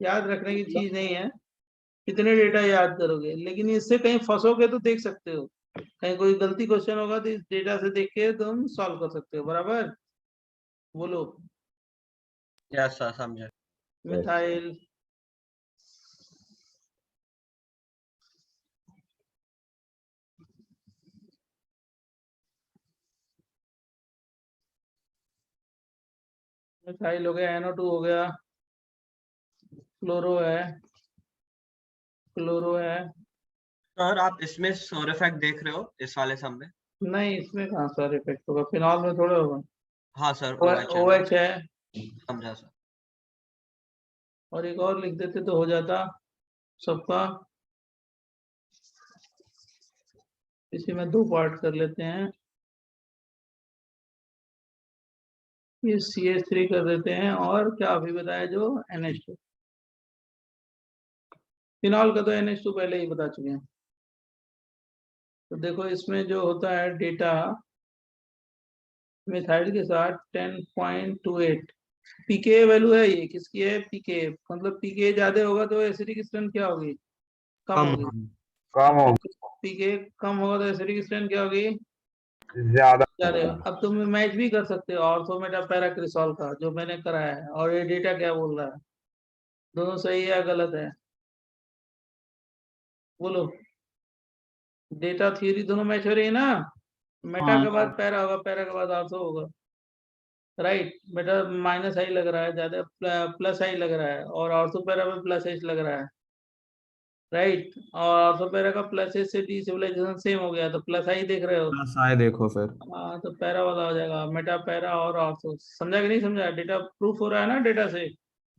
याद रखने की चीज नहीं है। कितने डेटा याद करोगे, लेकिन इससे कहीं फंसोगे तो देख सकते हो। कहीं कोई गलती क्वेश्चन होगा तो इस डेटा से देख के तुम सॉल्व कर सकते हो। बराबर। बोलो। यस सर, समझे। मिथाइल। मिथाइल हो गया, NO2 हो गया, क्लोरो है, क्लोरो है। सर आप इसमें सोर इफेक्ट देख रहे हो इस वाले सम में? नहीं, इसमें कहाँ सर इफेक्ट होगा, फिनॉल में थोड़ा होगा। हाँ सर, OH है ना। OH है। समझा सर। और एक और लिख देते तो हो जाता सबका। इसी में 2 पार्ट कर लेते हैं। ये CH3 कर देते हैं, और क्या अभी बताया जो NH2। फिनॉल का तो NH2 पहले ही बता चुके हैं। तो देखो इसमें जो होता है डेटा, मिथाइल के साथ 10.28 पीके वैल्यू है। ये किसकी है? पीके, मतलब पीके ज्यादा होगा तो एसिडिक स्ट्रेंथ क्या होगी? कम कम होगी। कम हो पीके कम होगा तो एसिडिक स्ट्रेंथ क्या होगी? ज्यादा। ज्यादा। अब तुम मैच भी कर सकते हो ऑर्थो मेटा पैराक्रिसॉल का, जो मैंने कराया है, और ये डेटा क्या बोल रहा है, दोनों सही है या गलत है? बोलो। डेटा थ्योरी दोनों मैच हो रही है ना। मेटा के बाद पैरा होगा, पैरा के बाद ऑर्थो होगा। राइट। मेटा माइनस आई लग रहा है ज्यादा, प्लस आई लग रहा है, और ऑर्थो पैरा में प्लस एच लग रहा है। राइट। और ऑर्थोपैरा का प्लस एच से डी सिविलाइजेशन सेम हो गया, तो प्लस आई देख रहे हो। प्लस आए देखो फिर। हाँ, तो पैरा वाला हो जाएगा, मेटा पैरा और ऑर्थो। समझा कि नहीं समझा? डेटा प्रूफ हो रहा है ना डेटा से।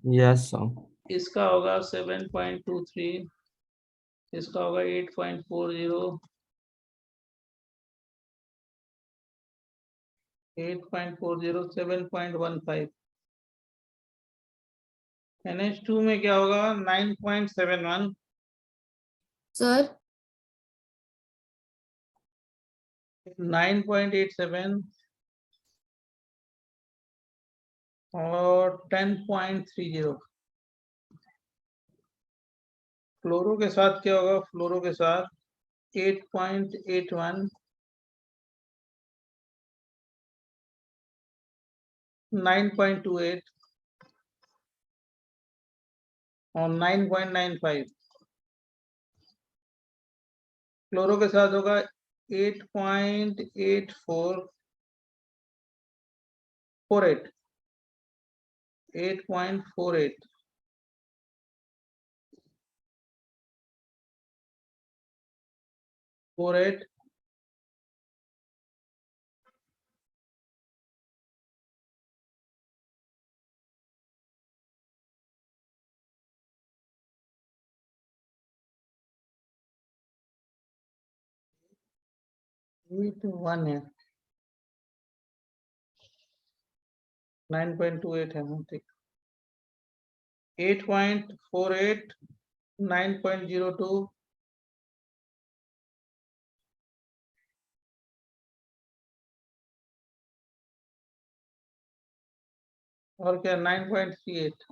Yes sir. इसका होगा 7.23, इसका होगा 8.40, 8.40, 7.15। NH2 में क्या होगा? 9.71, सर 9.87 और 10.30। फ्लोरो के साथ क्या होगा? फ्लोरो के साथ 8.81, 9.28 और 9.95। फ्लोरो के साथ होगा 8.8448, 8.48, 48, वन है, 9.28 है। हाँ ठीक। 8.48, 9.02, और क्या 9.38,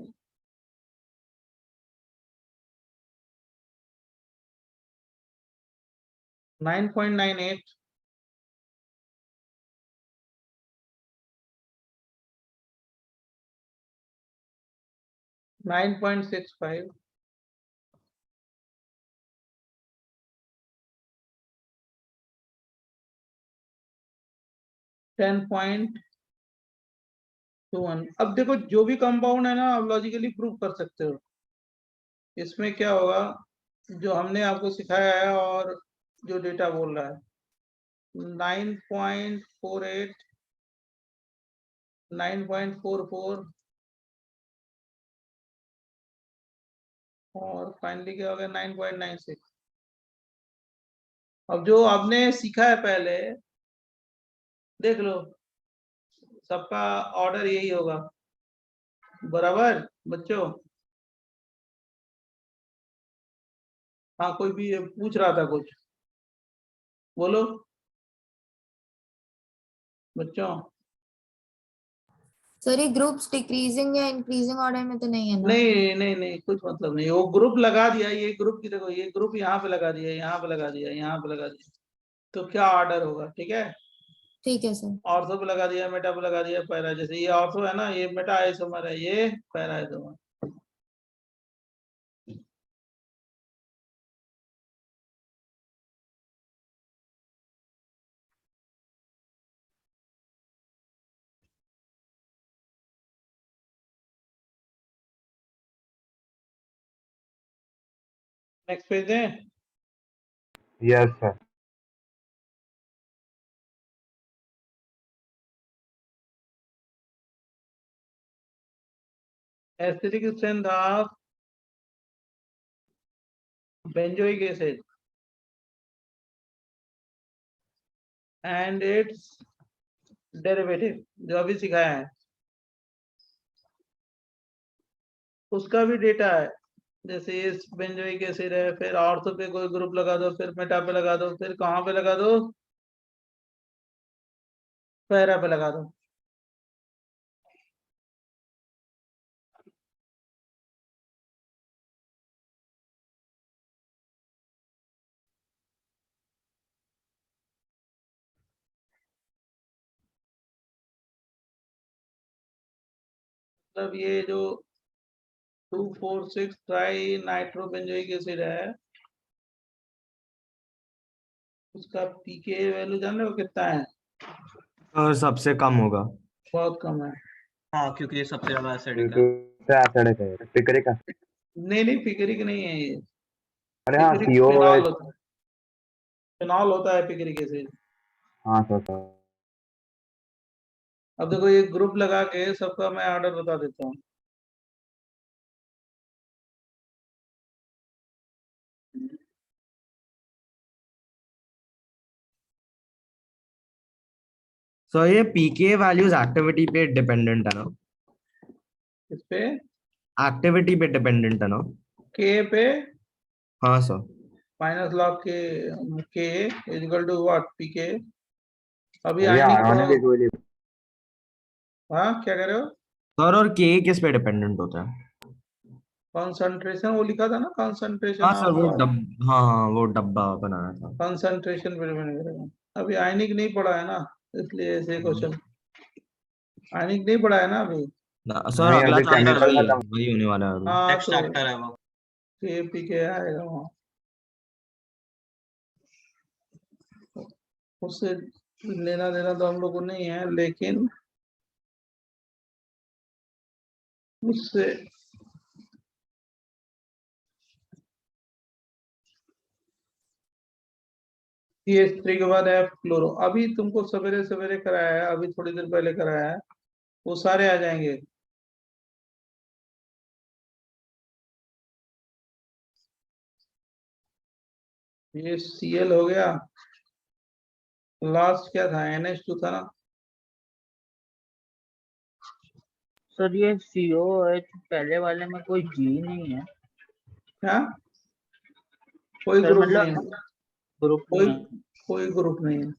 9.98, 9.65, 10.21। अब देखो जो भी कंपाउंड है ना, आप लॉजिकली प्रूव कर सकते हो। इसमें क्या होगा, जो हमने आपको सिखाया है और जो डेटा बोल रहा है, 9.48 9.44 और फाइनली क्या हो गया 9.96। अब जो आपने सीखा है पहले देख लो, सबका ऑर्डर यही होगा, बराबर बच्चों। हाँ कोई भी पूछ रहा था कुछ, बोलो बच्चों। सर ये ग्रुप्स डिक्रीजिंग या इंक्रीजिंग ऑर्डर में तो नहीं है ना? नहीं नहीं नहीं, कुछ मतलब नहीं, वो ग्रुप लगा दिया, ये ग्रुप की देखो, ये ग्रुप यहाँ पे लगा दिया, यहाँ पे लगा दिया, यहाँ पे लगा दिया, तो क्या ऑर्डर होगा, ठीक है। ठीक है सर। ऑर्थो पे लगा दिया, मेटा पे लगा दिया, पैरा, जैसे ये ऑर्थो है ना, ये मेटा आइसोमर है, ये पैरा आइसोमर। नेक्स्ट पेज दें। Yes sir. Acidic strength of benzoic acid and its derivative, जो अभी सिखाया है उसका भी डेटा है। जैसे ये बेंजोइक एसिड है, फिर ऑर्थो पे कोई ग्रुप लगा दो, फिर मेटा पे लगा दो, फिर कहाँ पे लगा दो, पैरा पे लगा दो। मतलब ये जो 2,4,6 ट्राई नाइट्रोबेंजोइक एसिड है, उसका पीके वैल्यू जान रहे हो कितना है? और सबसे कम होगा। बहुत कम है। हाँ क्योंकि ये सबसे ज्यादा एसिडिक है। दूसरा एसिडिक है, पिक्रिक एसिड। नहीं नहीं, पिक्रिक नहीं है ये, अरे हाँ पिक्रिक CO फिनॉल होता है, फिनॉल होता है पिक्रिक एसिड। हाँ सर। अब देखो ये ग्रुप लगा के सबका मैं ऑर्डर बता देता हूँ। सो ये पीके वैल्यूज एक्टिविटी पे डिपेंडेंट है ना? इस पे एक्टिविटी पे डिपेंडेंट है ना? के पे हाँ सर। माइनस लॉग के इक्वल टू व्हाट, पीके। अभी भैया आयनिक आयोनिक पढ़ो। इक्विलिब्रियम। हाँ क्या कह रहे हो? सर और के किस पे डिपेंडेंट होता है? कंसंट्रेशन, वो लिखा था ना, कंसंट्रेशन हाँ सर, ऑफ वो हाँ हाँ, वो डब्बा बनाना था। कंसंट्रेशन पे डिपेंड करेगा। अभी आयनिक नहीं पढ़ा है ना, इसलिए ऐसे क्वेश्चन। आयनिक नहीं पढ़ा है ना अभी। सर नहीं अगला अभी चैप्टर केमिकल वही है, खत्म। वही होने वाला है अभी। हाँ नेक्स्ट तो चैप्टर है वो। के पीके आएगा वहाँ, उससे लेना देना तो हम लोग को नहीं है, लेकिन उससे CH3 के बाद है फ्लोरो। अभी तुमको सवेरे सवेरे कराया है, अभी थोड़ी देर पहले कराया है, वो सारे आ जाएंगे। ये Cl हो गया, लास्ट क्या था, NH2 था ना। सर ये COH पहले वाले में कोई G नहीं है क्या? कोई सर, ग्रुप नहीं है, मतलब ग्रुप कोई नहीं है। कोई ग्रुप नहीं है।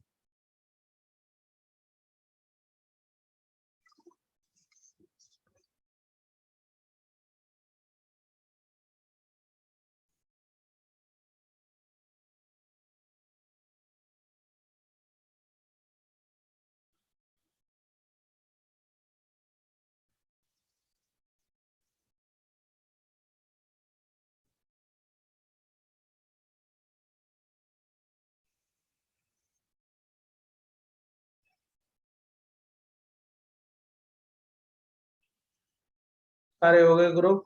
सारे हो गए ग्रुप,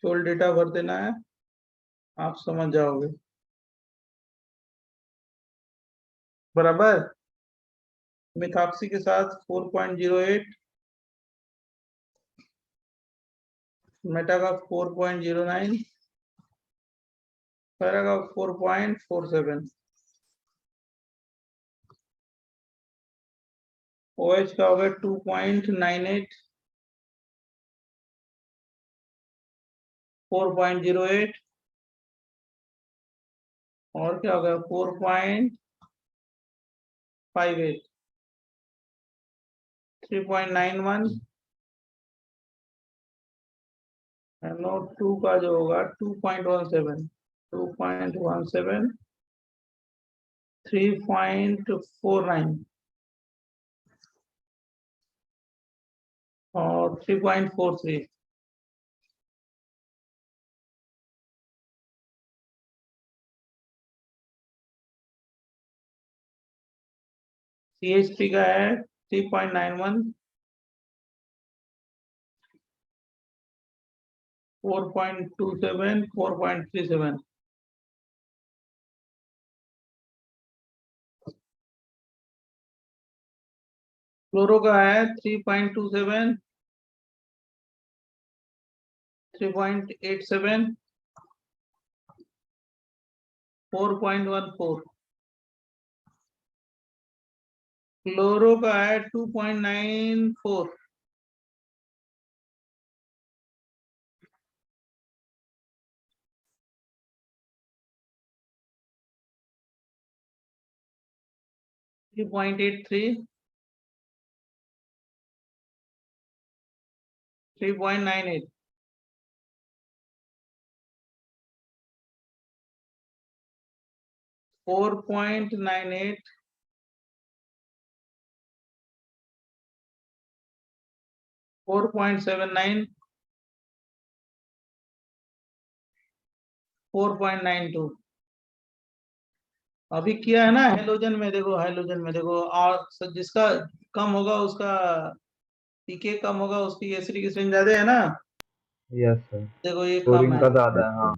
केवल डेटा भर देना है, आप समझ जाओगे, बराबर। मिथॉक्सी के साथ 4.08, मेटा का 4.09, पैरा का 4.47, OH का हो गया 2.98, 4.08, और क्या हो गया 4.58, 3.91, NO2 का जो होगा 2.17, 3.49 और 3.43। CH3 का है 3.91, 4.27, 4.37। फ्लोरो का है 3.27, 3.87, 4.14। क्लोरो का है 2.94, थ्री पॉइंट एट थ्री, 3.98, 4.98, 4.79, 4.92। अभी किया है ना हेलोजन में, देखो हेलोजन में देखो, और जिसका कम होगा उसका पीके कम होगा, उसकी एसिडिक ज्यादा है ना। यस सर, देखो ये कम क्लोरीन है, का ज्यादा है, हाँ।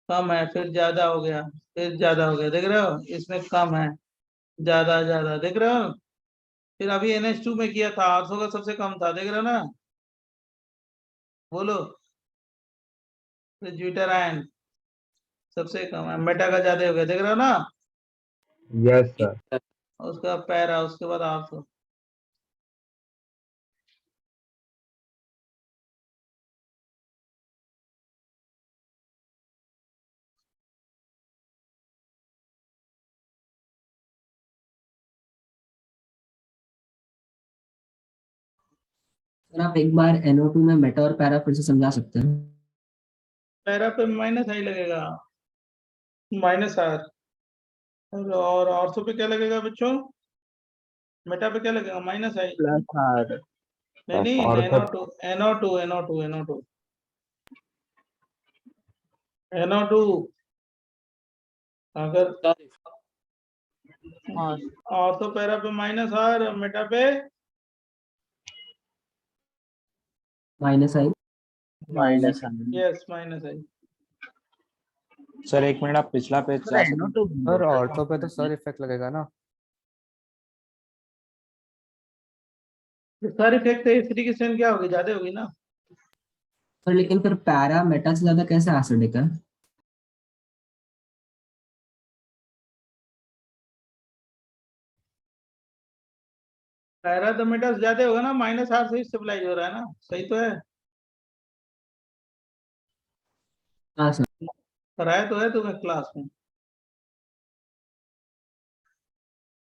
कम है, फिर ज्यादा हो गया, फिर ज्यादा हो गया, देख रहे हो इसमें कम है, ज्यादा ज्यादा, देख रहे हो। फिर अभी NH2 में किया था 800 का सबसे कम था, देख रहे हो ना, बोलो। फिर ज्यूटेरायन सबसे कम है, मेटा का ज्यादा हो गया, देख रहे हो ना, यस सर। उसका पैरा, उसके बाद 800। सर आप एक बार NO2 में मेटा और पैरा फिर से समझा सकते हैं? पैरा पे माइनस आई लगेगा, -R। और 800 पे क्या लगेगा बच्चों, मेटा पे क्या लगेगा, -I। +R। नहीं नहीं, और NO2, NO2, NO2, NO2, NO2। अगर हाँ 800 पैरा पे -R, मेटा पे -I। -I। Yes -I। Sir एक मिनट, आप पिछला पेज सर जा सकते NO2 सर ऑर्थो पे तो सर इफेक्ट लगेगा ना। सर इफेक्ट है, एसिडिक स्ट्रेंथ क्या होगी, ज्यादा होगी ना। सर लेकिन फिर पैरा मेटा से ज्यादा कैसे एसिडिक है? पैरा तो मेटा से ज्यादा होगा ना, -R से स्टेबलाइज हो रहा है ना, सही तो है। हाँ सर। कराया तो है तुम्हें क्लास में,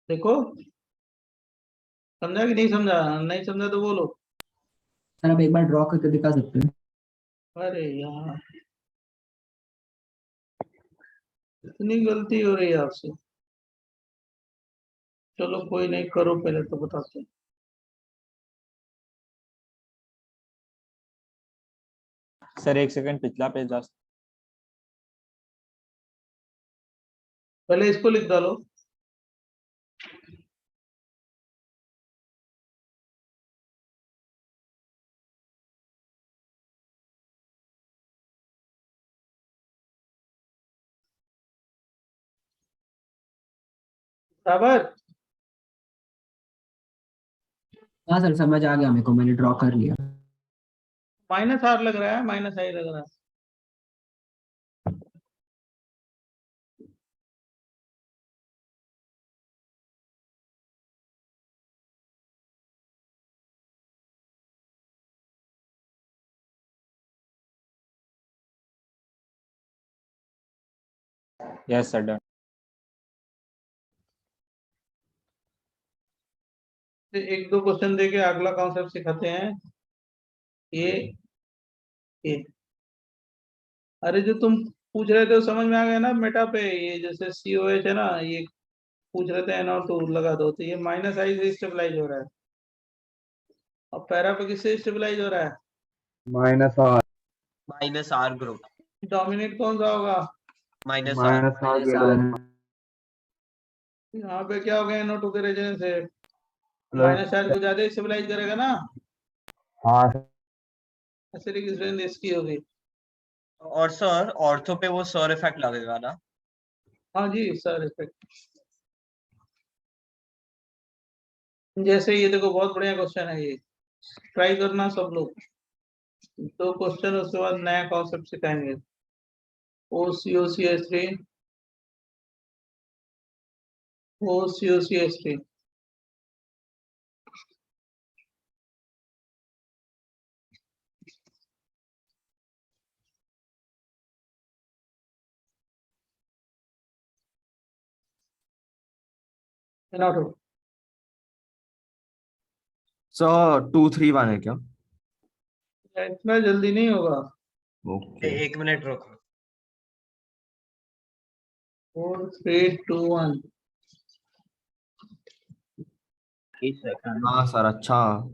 देखो। समझा कि नहीं समझा, नहीं समझा तो बोलो। सर आप एक बार ड्रॉ करके दिखा सकते हैं? अरे यार, इतनी गलती हो रही है आपसे। चलो कोई नहीं, करो पहले तो बताते हैं। सर एक सेकंड, पिछला पेज जा सकते पहले इसको लिख डालो। बराबर। हाँ सर समझ आ गया मेरे को, मैंने ड्रॉ कर लिया। माइनस आर लग रहा है, माइनस आई लग रहा है। Yes sir done. एक दो क्वेश्चन देके अगला कॉन्सेप्ट सिखाते हैं। ये अरे जो तुम पूछ रहे थे वो समझ में आ गया ना मेटा पे? ये जैसे COH है ना, ये पूछ रहे थे NO2 लगा दो, तो ये माइनस आई से स्टेबलाइज हो रहा है। और पैरा पे किससे स्टेबलाइज हो रहा है? -R -R ग्रुप, डोमिनेट कौन सा होगा? -R। -R के यहाँ पे क्या हो गया? NO2 के रेजोनेंस से लोग माइनस आर को ज्यादा स्टेबलाइज करेगा ना, हाँ एसिडिक स्ट्रेंथ इसकी होगी। और सर ऑर्थो पे वो सर इफेक्ट लगेगा ना? हाँ जी सर, इफेक्ट। जैसे ये देखो, बहुत बढ़िया क्वेश्चन है ये, ट्राई करना सब लोग। दो क्वेश्चन, उसके बाद नया कॉन्सेप्ट सिखाएंगे। OCOCH3, OCOCH3। NO2 सर 231 है क्या? इतना जल्दी नहीं होगा। ओके। एक मिनट रुको। 4 3 2 1। सेकंड। हाँ सर, अच्छा।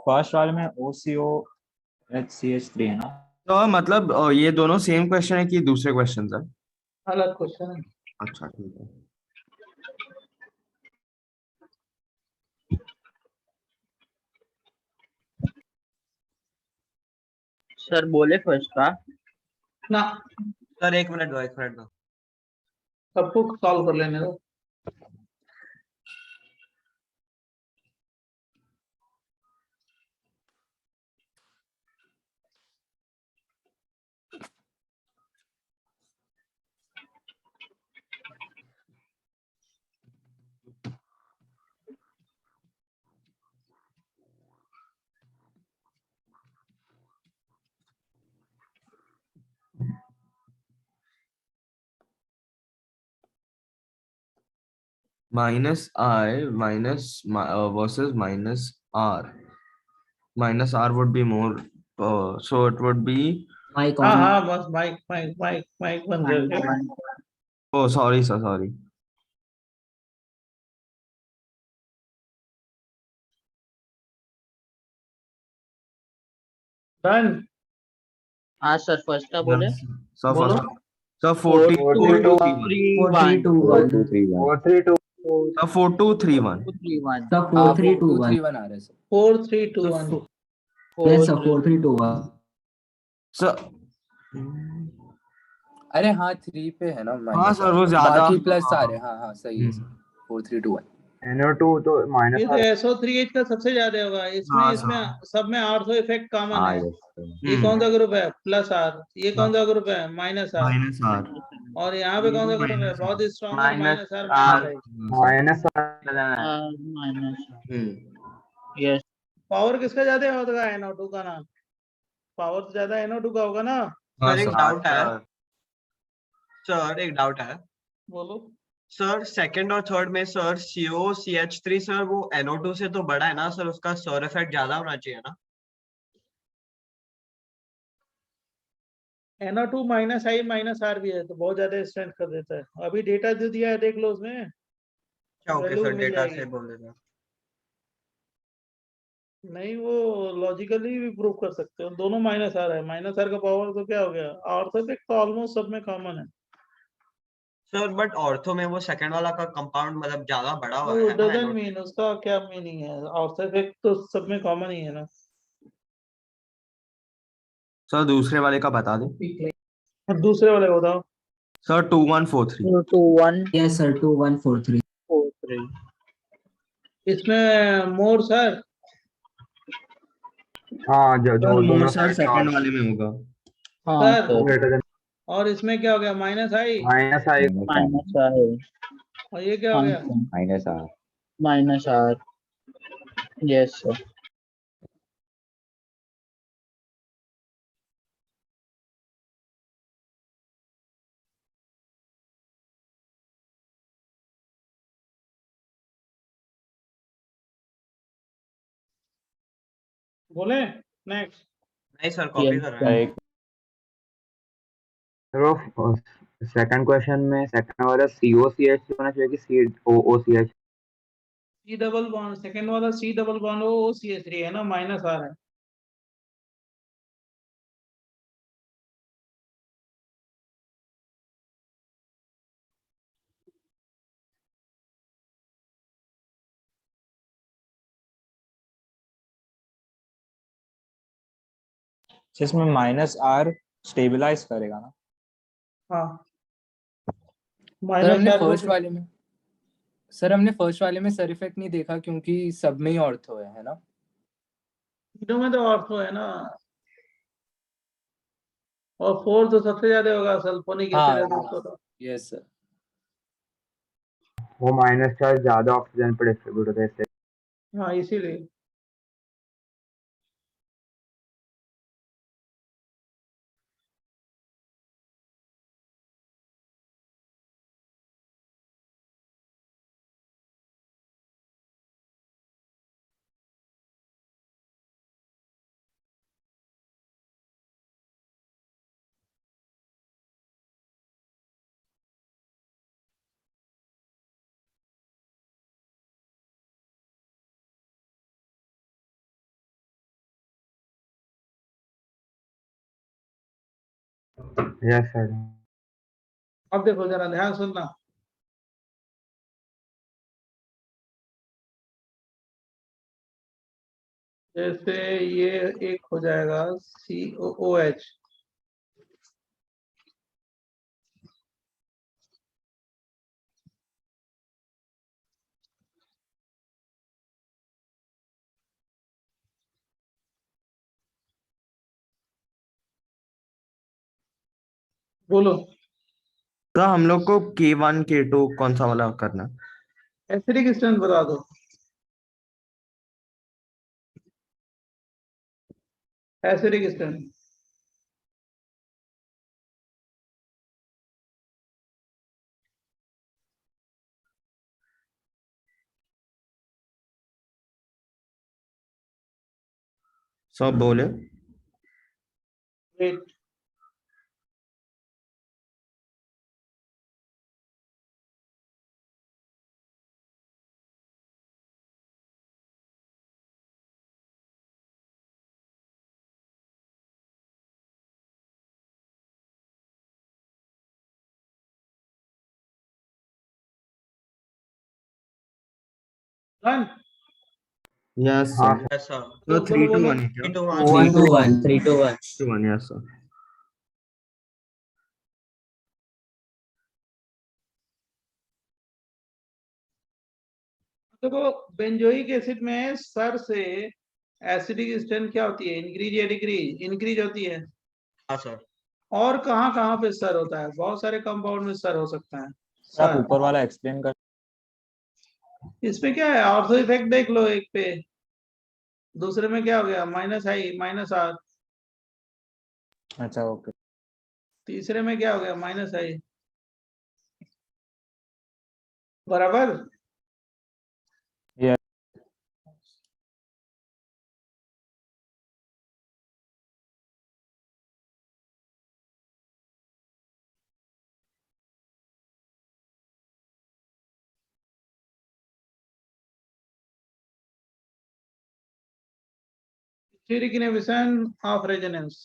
फर्स्ट वाले में OCOHCH3 है ना? तो मतलब ये दोनों सेम क्वेश्चन है कि दूसरे क्वेश्चन है? अलग क्वेश्चन है। अच्छा ठीक है। सर बोले फर्स्ट का? ना, सर एक मिनट दो। सबको सॉल्व कर लेने दो। -I minus versus -R. -R would be more, so it would be. Mic हाँ ऑन। हाँ, बस माइक माइक माइक माइक बंद करके। Oh, sorry sir, sorry. Done. हाँ सर, फर्स्ट का बोले। Sir, बोलो। first, sir 4 2 4231. 3 1। 4231। 432 Sir 4231. 231। सर 4321। 231 आ रहा है सर। 4 3 2 1। Yes sir 4321। Sir, अरे हाँ 3 पे है ना हाँ माइनस, सर वो ज्यादा। बाकी प्लस आ रहे हैं। हाँ हाँ सही है सर। 4321। NO2 तो ये तो -R SO3H का सबसे ज्यादा होगा। इसमें हाँ, इसमें सर। सब में ऑर्थो इफेक्ट कॉमन हाँ है। यस ये कौन सा ग्रुप है? +R। ये कौन सा ग्रुप है? -R। -R. और यहाँ पे ये कौन भी सा ग्रुप है? -R. बहुत स्ट्रॉन्ग है, minus -R R. -I। -R minus. Hmm. Yes. Power किसका ज्यादा होगा? NO2 का ना? पावर तो ज्यादा NO2 का होगा ना? हाँ सर एक सर। डाउट है। सर एक डाउट है। बोलो। सर सेकंड और थर्ड में सर COCH3 सर वो NO2 से तो बड़ा है ना सर, उसका सर इफेक्ट ज्यादा होना चाहिए ना? NO2 -I -R भी है, तो बहुत ज्यादा स्ट्रेंथ कर देता है। अभी डेटा जो दिया है देख लो, उसमें अच्छा ओके वैल्यू सर, मिल डेटा जाएगी। से बोल देना। नहीं, वो लॉजिकली भी प्रूव कर सकते हो। दोनों -R है। -R का पावर तो क्या हो गया? ऑर्थोपिक तो ऑलमोस्ट सब में कॉमन है। सर बट ऑर्थो में वो सेकंड वाला का कंपाउंड मतलब ज्यादा बड़ा हुआ वो है ना डजंट NO2। मीन, उसका क्या मीनिंग है, ऑर्थो इफेक्ट तो सब में कॉमन ही है ना। सर दूसरे वाले का बता दे। और दूसरे वाले को बताओ। सर 2143। 2 1 yes sir 2143। 4 3। इसमें मोर सर, हाँ जो सर जो मोर दोनों सर साइड सेकंड वाले में होगा। हाँ सर सर ग्रेटर देन और इसमें क्या हो गया, minus I, minus I. Minus है। और ये क्या हो हाँ गया, sir -R। Minus R। Yes sir. बोले नेक्स्ट। नहीं सर कॉपी यस कर रहे सर। हैं। एक चलो सेकंड क्वेश्चन में सेकंड वाला COCH होना चाहिए कि COOCH। C double bond, second वाला C double bond O C H three है ना, माइनस आर है। जिसमें -R स्टेबलाइज करेगा ना। हाँ सर माइनस हमने आर को, फर्स्ट वाले में सर इफेक्ट नहीं देखा क्योंकि सब में ही ऑर्थो है ना। तीनों में तो ऑर्थो है ना, और फोर तो सबसे ज्यादा होगा सल्फोनिक हाँ एसिड है उसको तो। Yes sir. वो माइनस चार्ज ज्यादा ऑक्सीजन पे डिस्ट्रीब्यूट होता है इससे। हाँ इसीलिए। Yes sir. अब देखो जरा ध्यान सुनना, जैसे ये एक हो जाएगा COOH, बोलो तो हम लोग को K1 K2 कौन सा वाला करना है? एसिडिक स्ट्रेंथ बता दो, एसिडिक स्ट्रेंथ। सब बोले। Wait, one. यस हाँ सर। Yes sir. तो बोलो 3 to बोलो 1 है क्या? 3 to 3 1। to 1 3 to 1। 1 yes sir. देखो बेंजोइक एसिड में सर से एसिडिक स्ट्रेंथ क्या होती है, इंक्रीज या डिक्रीज, इंक्रीज होती है। हाँ सर। और कहाँ कहाँ पे सर होता है, बहुत सारे कंपाउंड में सर हो सकता है सर आप सर। ऊपर वाला एक्सप्लेन कर। इसमें क्या है, ऑर्थो इफेक्ट देख लो एक पे, दूसरे में क्या हो गया, माइनस आई माइनस आर, अच्छा ओके। तीसरे में क्या हो गया, माइनस आई, बराबर। ये Steric inhibition of resonance.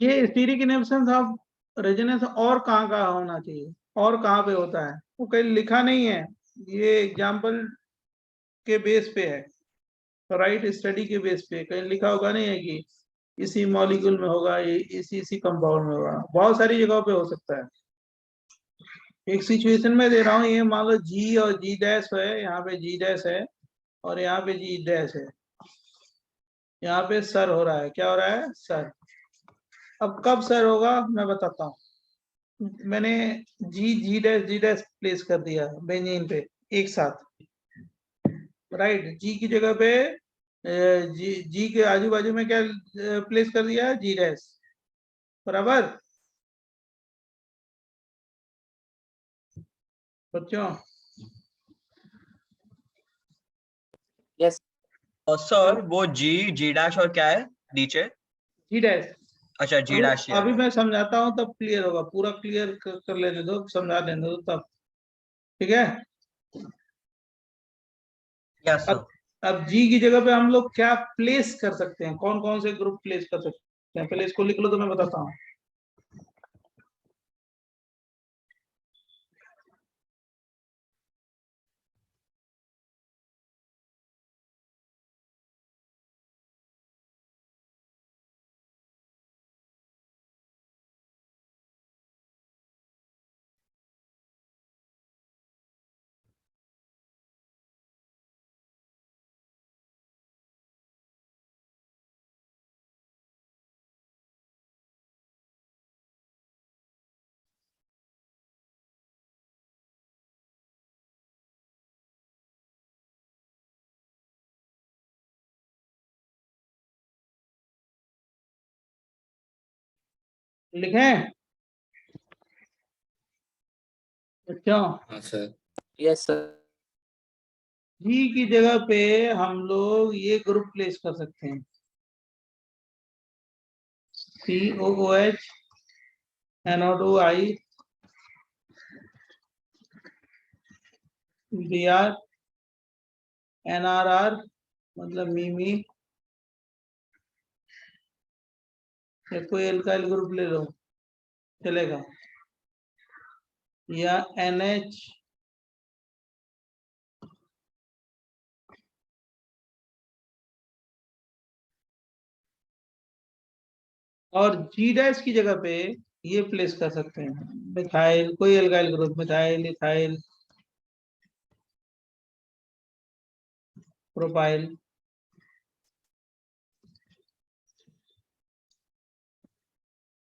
ये स्टीरिक इनहिबिशन ऑफ रेजोनेंस और कहाँ होना चाहिए और कहाँ पे होता है, वो कहीं लिखा नहीं है, ये एग्जाम्पल के बेस पे है, राइट स्टडी के बेस पे कहीं लिखा होगा नहीं है कि इसी मॉलिक्यूल में होगा, ये इसी कंपाउंड में होगा, बहुत सारी जगहों पे हो सकता है। एक सिचुएशन में दे रहा हूँ, ये मान लो जी और जी डैश है, यहाँ पे जी डैश है और यहाँ पे जी डैश है, यहाँ पे सर हो रहा है, क्या हो रहा है, सर। अब कब सर होगा मैं बताता हूँ। मैंने जी डैश प्लेस कर दिया बेंजीन पे एक साथ, राइट। जी की जगह पे जी के आजू बाजू में क्या प्लेस कर दिया, जी डैश, बराबर बच्चों। यस और सर वो जी डैश और क्या है नीचे? जी डैश। अच्छा जी डैश अभी मैं समझाता हूँ तब क्लियर होगा, पूरा क्लियर कर लेने दो, समझा लेने दो तब, ठीक है। Yes sir. अब जी की जगह पे हम लोग क्या प्लेस कर सकते हैं, कौन कौन से ग्रुप प्लेस कर सकते हैं, पहले इसको लिख लो तो मैं बताता हूँ। लिखें बच्चों? हाँ सर। Yes sir. जी की जगह पे हम लोग ये ग्रुप प्लेस कर सकते हैं, COOH NO2I Br NRR मतलब मीमी, या कोई एल्काइल ग्रुप ले लो चलेगा, या NH और जी डैश की जगह पे ये प्लेस कर सकते हैं, मिथाइल, कोई alkyl group, methyl, ethyl, propyl,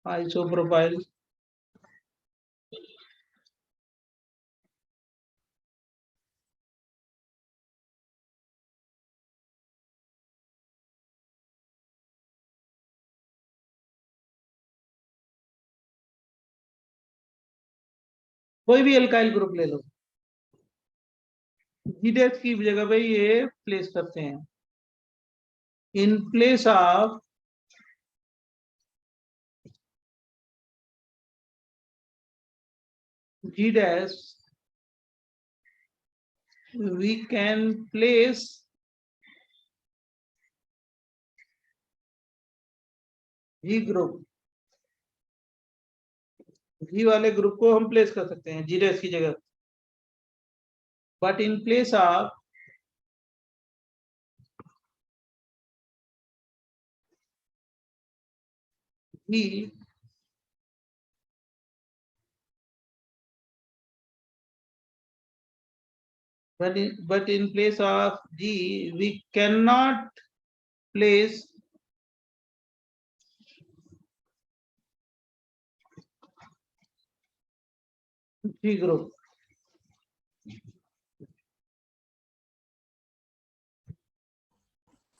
isopropyl, कोई भी एल्काइल ग्रुप ले लो, जी डैश की जगह पे ये प्लेस करते हैं, इन place of G dash we can place G group, G वाले ग्रुप को हम प्लेस कर सकते हैं G डैश की जगह, but in place of G but in place of G we cannot place G group,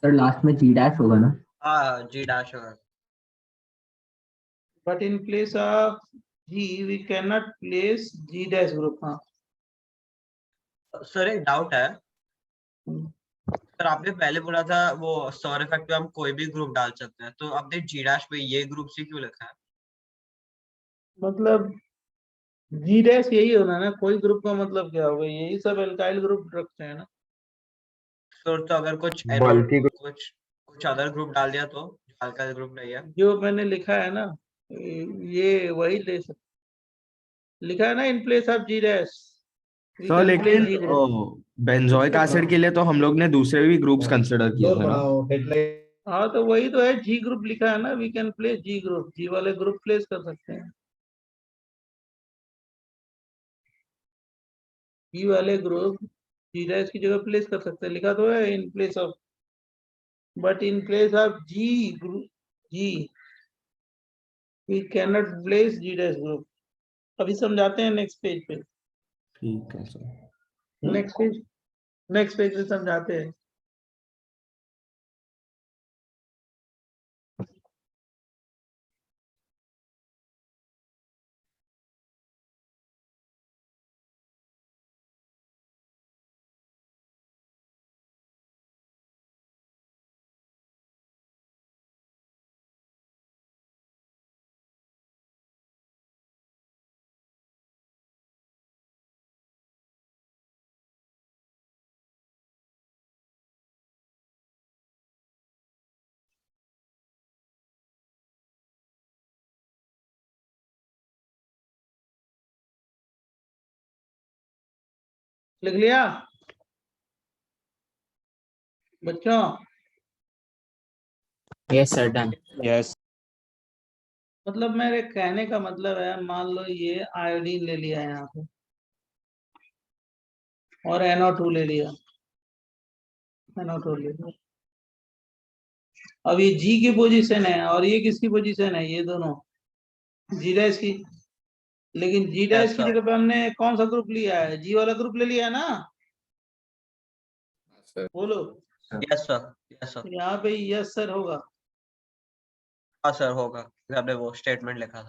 sir last में जी dash होगा ना? हाँ जी डैश होगा। but in place of G we cannot place G dash group। हाँ sir एक doubt है sir, आपने पहले बोला था वो सौर इफेक्ट पे हम कोई भी ग्रुप डाल सकते हैं, तो आपने जी डैश पे ये ग्रुप से क्यों लिखा है? मतलब G डैश यही होना ना, कोई ग्रुप का मतलब क्या होगा, यही सब एल्काइल ग्रुप रखते हैं ना। सर तो अगर कुछ बल्कि कुछ अदर ग्रुप डाल दिया तो अल्काइल ग्रुप नहीं है। जो मैंने लिखा है ना, ये वही ले सकते, लिखा है ना in place of G dash. तो लेकिन बेंजोइक एसिड के लिए तो हम लोग ने दूसरे भी ग्रुप्स कंसिडर किए थे ना। हाँ तो वही तो है, जी ग्रुप लिखा है ना, we can place G group, G वाले ग्रुप प्लेस कर सकते हैं, जी वाले ग्रुप जी डैश की जगह प्लेस कर सकते हैं, लिखा तो है in place of, but in place of G group, G we can not place G dash group. अभी समझाते हैं नेक्स्ट पेज पे, ठीक है सर। नेक्स्ट पेज पे समझाते हैं। लिख लिया बच्चों? Yes, sir. Done. यस मतलब मेरे कहने का मतलब है, मान लो ये आयोडीन ले लिया यहाँ पे और NO2 ले लिया, NO2 ले लिया। अब ये जी की पोजीशन है और ये किसकी पोजीशन है, ये दोनों जी डैश की, लेकिन जी डैश की sir. जगह पे हमने कौन सा ग्रुप लिया है, जी वाला ग्रुप ले लिया है ना, Sir. बोलो। Yes sir, yes sir. यहाँ पे यस सर होगा, हाँ सर होगा, आपने वो स्टेटमेंट लिखा था।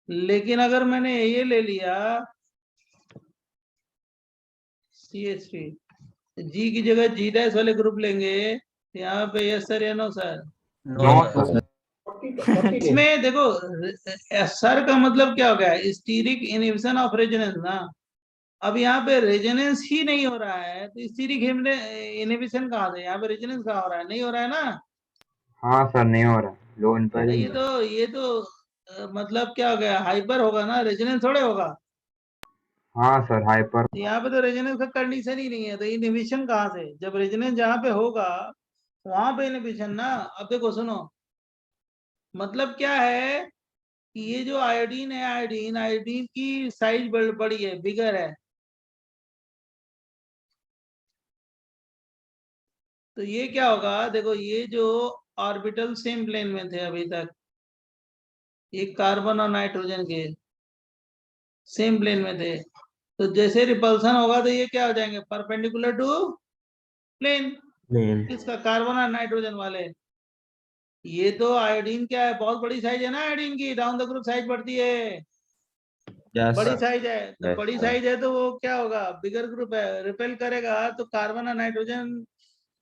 लेकिन अगर मैंने ये ले लिया CH3, जी की जगह जी डैश वाले ग्रुप लेंगे, यहाँ पे यस सर या नो सर? No sir. इसमें देखो सर का मतलब क्या हो गया, स्टीरिक इनहिबिशन ऑफ रेजोनेंस ना। अब यहाँ पे रेजोनेंस ही नहीं हो रहा है तो स्टीरिक इनहिबिशन कहाँ से, यहाँ पे रेजोनेंस कहाँ हो रहा है, नहीं हो रहा है ना। हाँ सर, नहीं हो रहा, लो इम्पल्स ये तो मतलब क्या हो गया, हाइपर होगा ना, रेजोनेंस थोड़े होगा। हाँ सर, हाइपर। तो यहाँ पे तो रेजोनेंस का कंडीशन ही नहीं है, तो इनहिबिशन कहाँ से, जब रेजोनेंस जहाँ पे होगा वहां पे इनहिबिशन ना। अब देखो सुनो, मतलब क्या है कि ये जो आयोडीन है, आयोडीन आयोडीन की साइज बड़ी है, बिगर है, तो ये क्या होगा, देखो ये जो ऑर्बिटल सेम प्लेन में थे अभी तक, ये कार्बन और नाइट्रोजन के सेम प्लेन में थे, तो जैसे रिपल्सन होगा तो ये क्या हो जाएंगे, परपेंडिकुलर टू प्लेन, किसका, कार्बन और नाइट्रोजन वाले। ये तो आयोडीन क्या है, बहुत बड़ी साइज है ना आयोडीन की, डाउन द ग्रुप साइज बढ़ती है, बड़ी साइज है, तो बड़ी साइज है तो वो क्या होगा, बिगर ग्रुप है, रिपेल करेगा, तो कार्बन और नाइट्रोजन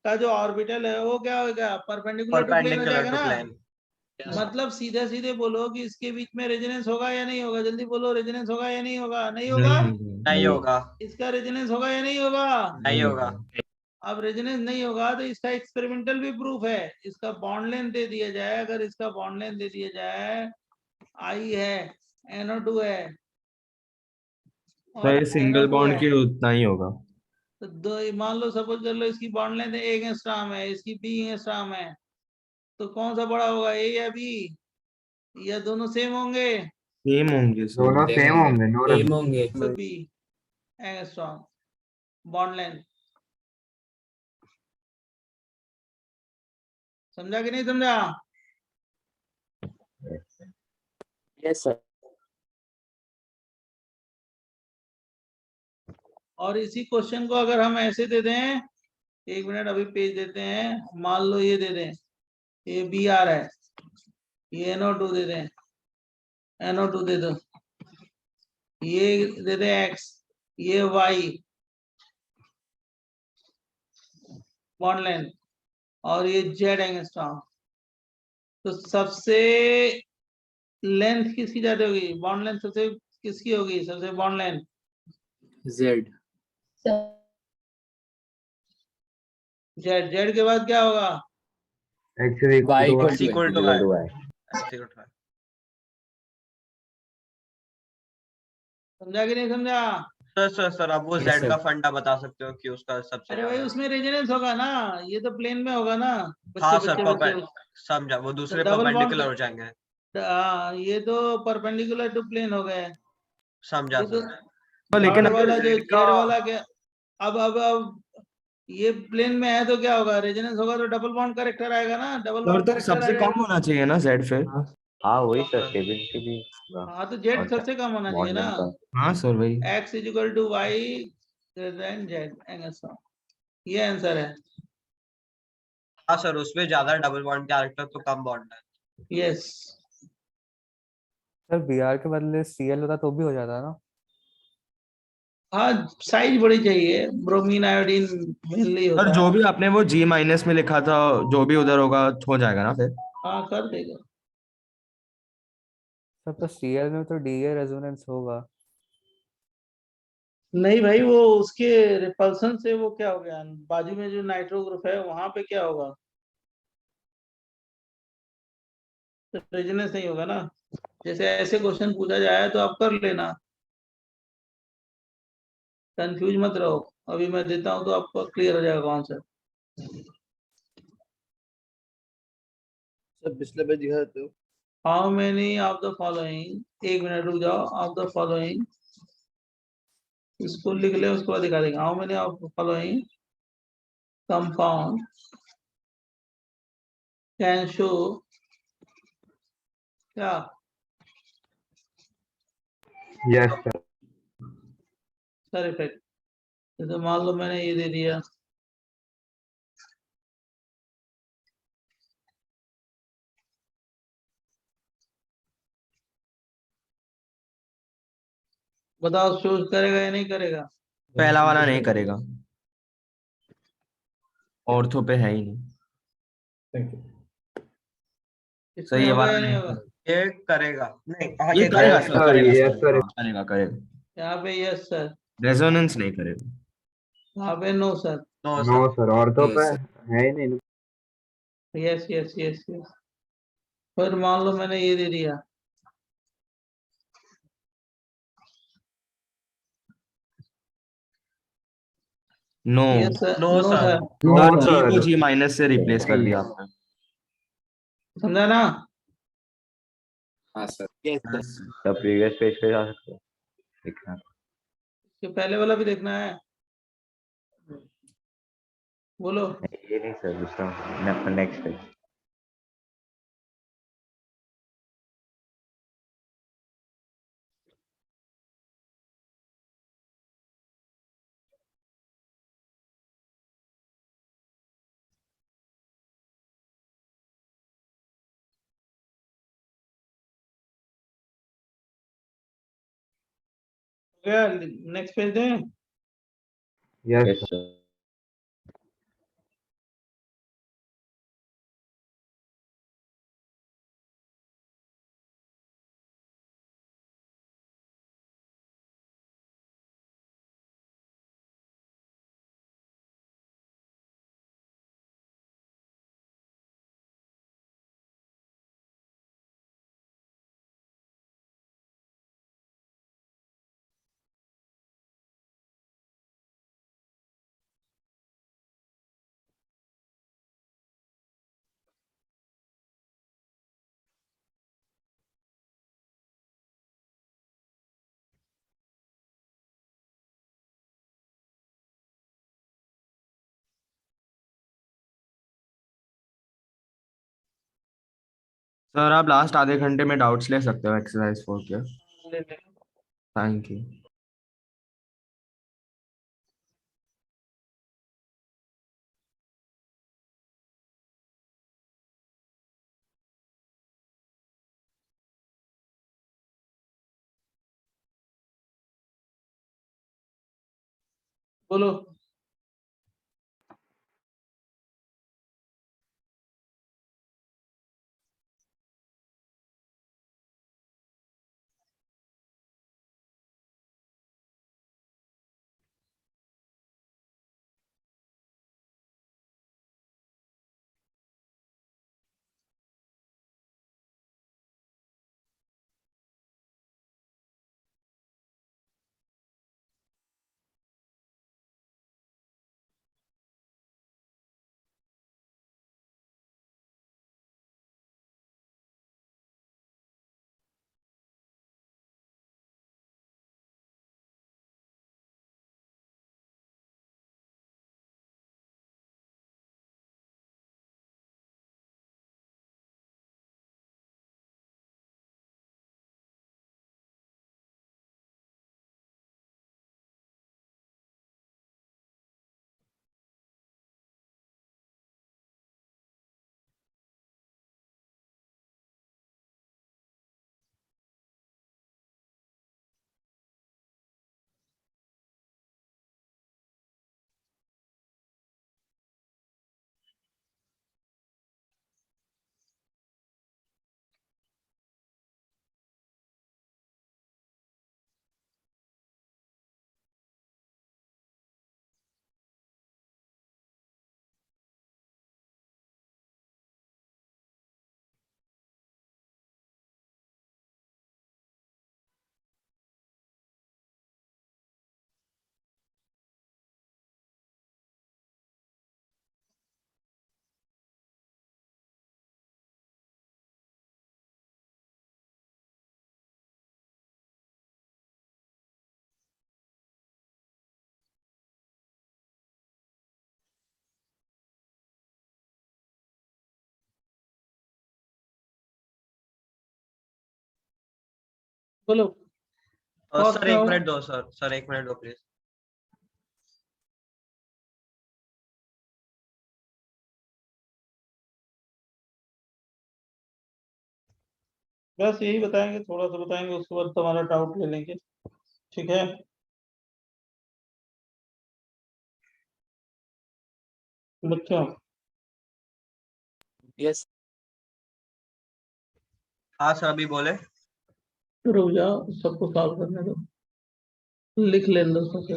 का जो ऑर्बिटल है वो क्या होगा, परपेंडिकुलर टू प्लेन हो परपेंडिकुलर जाएगा टू ना। प्लेन। मतलब सीधे सीधे बोलो कि इसके बीच में रेजोनेंस होगा या नहीं होगा, जल्दी बोलो, रेजोनेंस होगा या नहीं होगा, नहीं होगा, नहीं होगा, इसका रेजोनेंस होगा या नहीं होगा। नहीं होगा। अब रेजोनेंस नहीं होगा तो इसका एक्सपेरिमेंटल भी प्रूफ है, इसका बॉन्ड लेंथ दे दिया जाए, अगर इसका बॉन्ड लेंथ दे दिया जाए, I है, NO2 है तो और ये सिंगल NO2 बॉन्ड है, के उतना ही होगा। तो दो मान लो, सपोज कर लो इसकी बॉन्ड लेंथ 1 एंगस्ट्रॉम है, इसकी 2 एंगस्ट्रॉम है, तो कौन सा बड़ा होगा, A या B, या दोनों सेम होंगे, सेम होंगे सर। दोनों सेम होंगे, नो Same होंगे. तो B एंगस्ट्रॉम बॉन्ड लेंथ। समझा कि नहीं समझा? Yes, sir. और इसी क्वेश्चन को अगर हम ऐसे दे दें, एक मिनट अभी पेज देते हैं, मान लो ये दे दें, ये Br है, ये NO2 दे दें, NO2 दे दो, ये दे दें X, ये Y बॉन्ड लेंथ, और ये Z एंगस्ट्रॉम, तो सबसे लेंथ किसकी ज्यादा होगी, बॉन्ड लेंथ सबसे किसकी होगी, सबसे bond length Z. Z, Z के बाद क्या होगा, x is equal Y to equal x to equal to equal to y, y. x equal to y. समझा कि नहीं समझा? सर अब वो Yes, z sir. का फंडा बता सकते हो कि उसका सबसे अरे भाई ज्यादा। उसमें रेजोनेंस होगा ना, ये तो प्लेन में होगा ना। हाँ बच्चे सर, बच्चे बच्चे समझा, वो दूसरे डबल बॉन्ड, परपेंडिकुलर हो जाएंगे। ये तो परपेंडिकुलर टू प्लेन हो गए। समझा ये तो सर। लेकिन थर्ड वाला जो Z का जेड वाला क्या, अब ये प्लेन में है तो क्या होगा, रेजोनेंस होगा तो डबल बॉन्ड करेक्टर आएगा ना, डबल और बॉन्ड तो करेक्टर आ सबसे कम जाएगा। होना चाहिए ना जेड फिर। हाँ वही सर, हाँ, स्टेबिलिटी भी होगा। हाँ तो और जेड क्या, सबसे कम होना चाहिए बॉन्ड ना। लेंथ का। हाँ सर वही। x is equal to Y then Z, ऐसा ये आंसर है। हाँ सर, उसमें ज्यादा डबल बॉन्ड कैरेक्टर तो कम बॉन्ड है। यस। सर Br के बदले Cl होता तो भी हो जाता ना। हाँ साइज बड़ी चाहिए, ब्रोमीन आयोडीन मेनली और होता जो है। भी आपने वो जी माइनस में लिखा था, जो भी उधर होगा हो जाएगा ना फिर। हाँ कर देगा। सर तो Cl में तो Da रेजोनेंस होगा। नहीं भाई, वो उसके रिपल्सन से वो क्या हो गया, बाजू में जो नाइट्रो ग्रुप है वहां पे क्या होगा, तो रेजोनेंस नहीं होगा ना। जैसे ऐसे क्वेश्चन पूछा जाए तो आप कर लेना, कंफ्यूज मत रहो। अभी मैं देता हूँ तो आपको क्लियर हो जाएगा आंसर। सर पिछले पे दिखा तो how many of the following, एक मिनट रुक जाओ, ऑफ द फॉलोइंग इसको लिख ले, उसके बाद दिखा देंगे। How many of the following compound can show क्या yes sir. Sir effect. जैसे मान लो मैंने ये दे दिया, बताओ शो करेगा या नहीं करेगा? पहला वाला नहीं करेगा, ऑर्थो पे है ही नहीं। सर इसमें ये होगा वाला या नहीं नहीं होगा? करेगा। ये करेगा नहीं, हाँ ये ये करेगा yes सर, sir, करेगा yes सर, sir. हाँ करेगा करेगा। यहाँ पे यस सर, रेजोनेंस नहीं करेगा। यहाँ पे no sir. No no sir. sir, और तो पे Yes, sir. है ही नहीं। Yes yes yes yes. फिर मान लो मैंने ये दे दिया, no. Yes sir, no no sir. Sir. no sir ji sir. को जी माइनस से रिप्लेस कर दिया आपने। समझा ना? हाँ सर। Yes, sir. तो प्रीवियस पेज पे जा सकते हो देखना। कि पहले वाला भी देखना है, बोलो। ये नहीं सर, दूसरा नेक्स्ट पेज। गया, नेक्स्ट पेज दें। yes yes sir. Sir. Sir आप लास्ट आधे घंटे में डाउट्स ले सकते हो एक्सरसाइज 4 के। Thank you. बोलो। बोलो Cos सर में एक हो- मिनट दो सर एक मिनट दो प्लीज। बस यही बताएंगे, थोड़ा सा बताएंगे, उसके बाद तुम्हारा डाउट ले लेंगे, ठीक है। बच्चों यस हाँ सर अभी बोले। रुक जाओ, सबको सॉल्व करने दो, लिख लेने दो सबसे।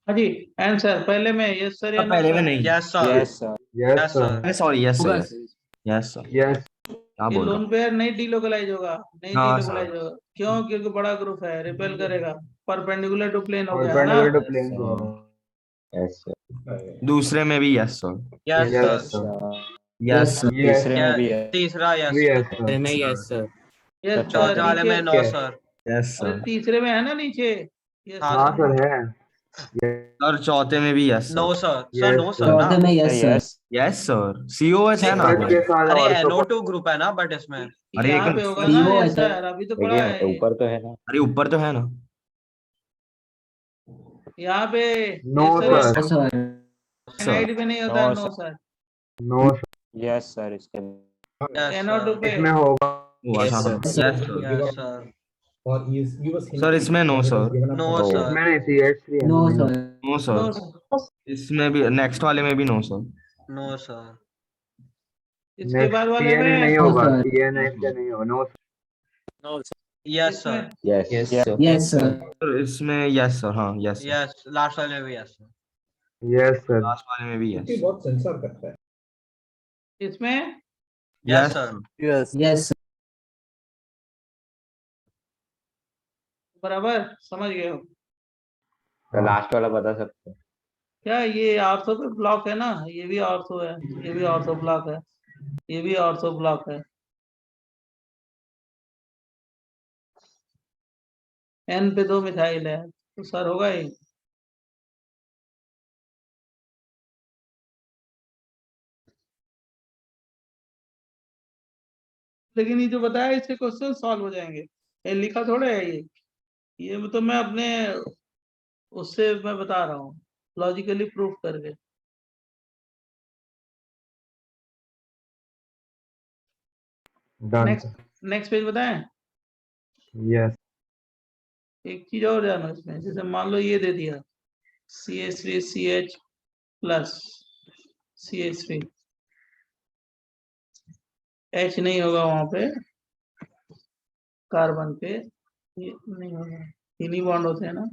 हाँ जी, आंसर पहले में यस सर या नो पहले में सर? नहीं। Yes sir yes sir yes yes sir sir sorry, yes होगा सर, यस सर। यस क्या ये बोल रहा लोन पेयर नहीं डीलोकलाइज होगा, नहीं हाँ, डीलोकलाइज होगा। क्यों? क्योंकि बड़ा ग्रुप है, रिपेल करेगा, परपेंडिकुलर टू प्लेन हो गया है ना। परपेंडिकुलर टू प्लेन हूँ? को यस सर दूसरे में भी yes sir, yes yes sir sir yes sir yes तीसरे में भी है तीसरा यस भी यस सर सर में यस सर यस सर चौथे वाले में नीचे। No sir. यस अरे सर। तीसरे में है ना नीचे, यस हाँ हाँ सर। सर है और चौथे में भी yes no sir, sir no yes sir ना। चौथे में yes sir yes yes sir. COH है ना? बट के साथ अरे और NO2 ग्रुप है ना बट इसमें। अरे यहाँ एक पे होगा CO ना है यस सर। सर, अभी तो पढ़ा है लेकिन ये। ऊपर तो है ना। अरे ऊपर तो है ना। यहाँ पे no yes sir sir no sir sir night पे नहीं होता है, no sir. No sir yes sir इसके यस NO2 सर पे इसमें होगा हुआ Yes, था। sir. Yes sir. Yes sir sir इसमें no sir, no Oh. Sir इसमें नहीं CH3 है नो ना सर नो नो सर। इसमें भी नेक्स्ट वाले में भी नो सर। नो सर इसके बाद नेक्स्ट वाले CNA में नहीं नो होगा सर CNA इसके नहीं होगा नो No, sir. यस इसमें sir Yes. Yes, Yes. sir. Yes sir sir इसमें यस सर, हाँ यस सर। यस लास्ट वाले में भी yes sir. Yes sir last वाले में भी यस। इसमें yes yes sir Yes. Yes बराबर समझ गए हो तो लास्ट वाला बता सकते हो? क्या? ये ऑर्थो पे ब्लॉक है ना, ये भी ऑर्थो है, ये भी ऑर्थो ब्लॉक है, ये भी ऑर्थो ब्लॉक है। N पे 2 मिथाइल है तो सर होगा ही। लेकिन ये जो बताया इससे क्वेश्चन सॉल्व हो जाएंगे, ये लिखा थोड़े है ये तो मैं अपने उससे मैं बता रहा हूँ, लॉजिकली प्रूफ करके। डन नेक्स्ट पेज बताएं। यस एक चीज और जानो इसमें, जैसे मान लो ये दे दिया CH3CH प्लस CH3, H नहीं होगा वहां पे कार्बन पे, ये नहीं होगा, इन्हीं बॉन्ड होते हैं ना।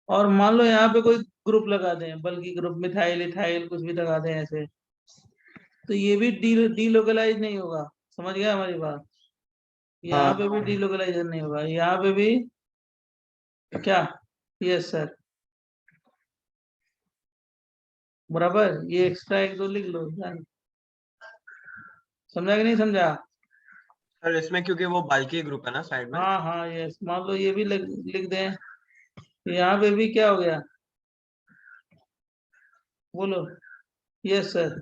और मान लो यहाँ पे कोई ग्रुप लगा दें, बल्कि ग्रुप मिथाइल इथाइल कुछ भी लगा दें ऐसे, तो ये भी डीलोकलाइज नहीं होगा। समझ गया हमारी बात? यहाँ पे भी डीलोकलाइजेशन नहीं होगा, यहाँ पे भी क्या? यस सर बराबर। ये एक्स्ट्रा एक दो लिख लो, समझा कि नहीं समझा? सर इसमें क्योंकि वो बल्कि ग्रुप है ना साइड में। हाँ हाँ यस, मान लो ये भी लिख दें, यहाँ पे भी क्या हो गया? बोलो यस सर।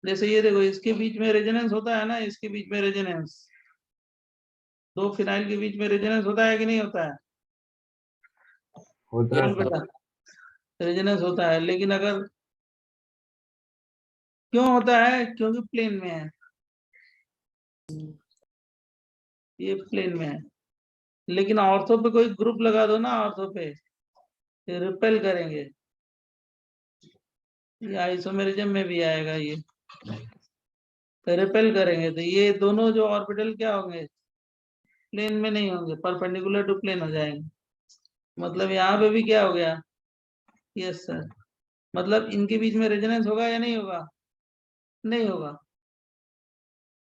जैसे ये देखो, इसके बीच में रेजोनेंस होता है ना, इसके बीच में रेजोनेंस, दो फिनाइल के बीच में रेजोनेंस होता है कि नहीं होता है? होता है बोल बेटा, रेजोनेंस होता है। लेकिन अगर क्यों होता है? क्योंकि प्लेन में है, ये प्लेन में है। लेकिन ऑर्थो पे कोई ग्रुप लगा दो ना, ऑर्थो पे रिपेल करेंगे, ये आइसोमेरिज्म में भी आएगा, ये रिपेल करेंगे तो ये दोनों जो ऑर्बिटल क्या होंगे? प्लेन में नहीं होंगे, परपेंडिकुलर टू प्लेन हो जाएंगे। मतलब यहाँ पे भी क्या हो गया, यस सर, मतलब इनके बीच में रेजोनेंस होगा या नहीं होगा, नहीं होगा।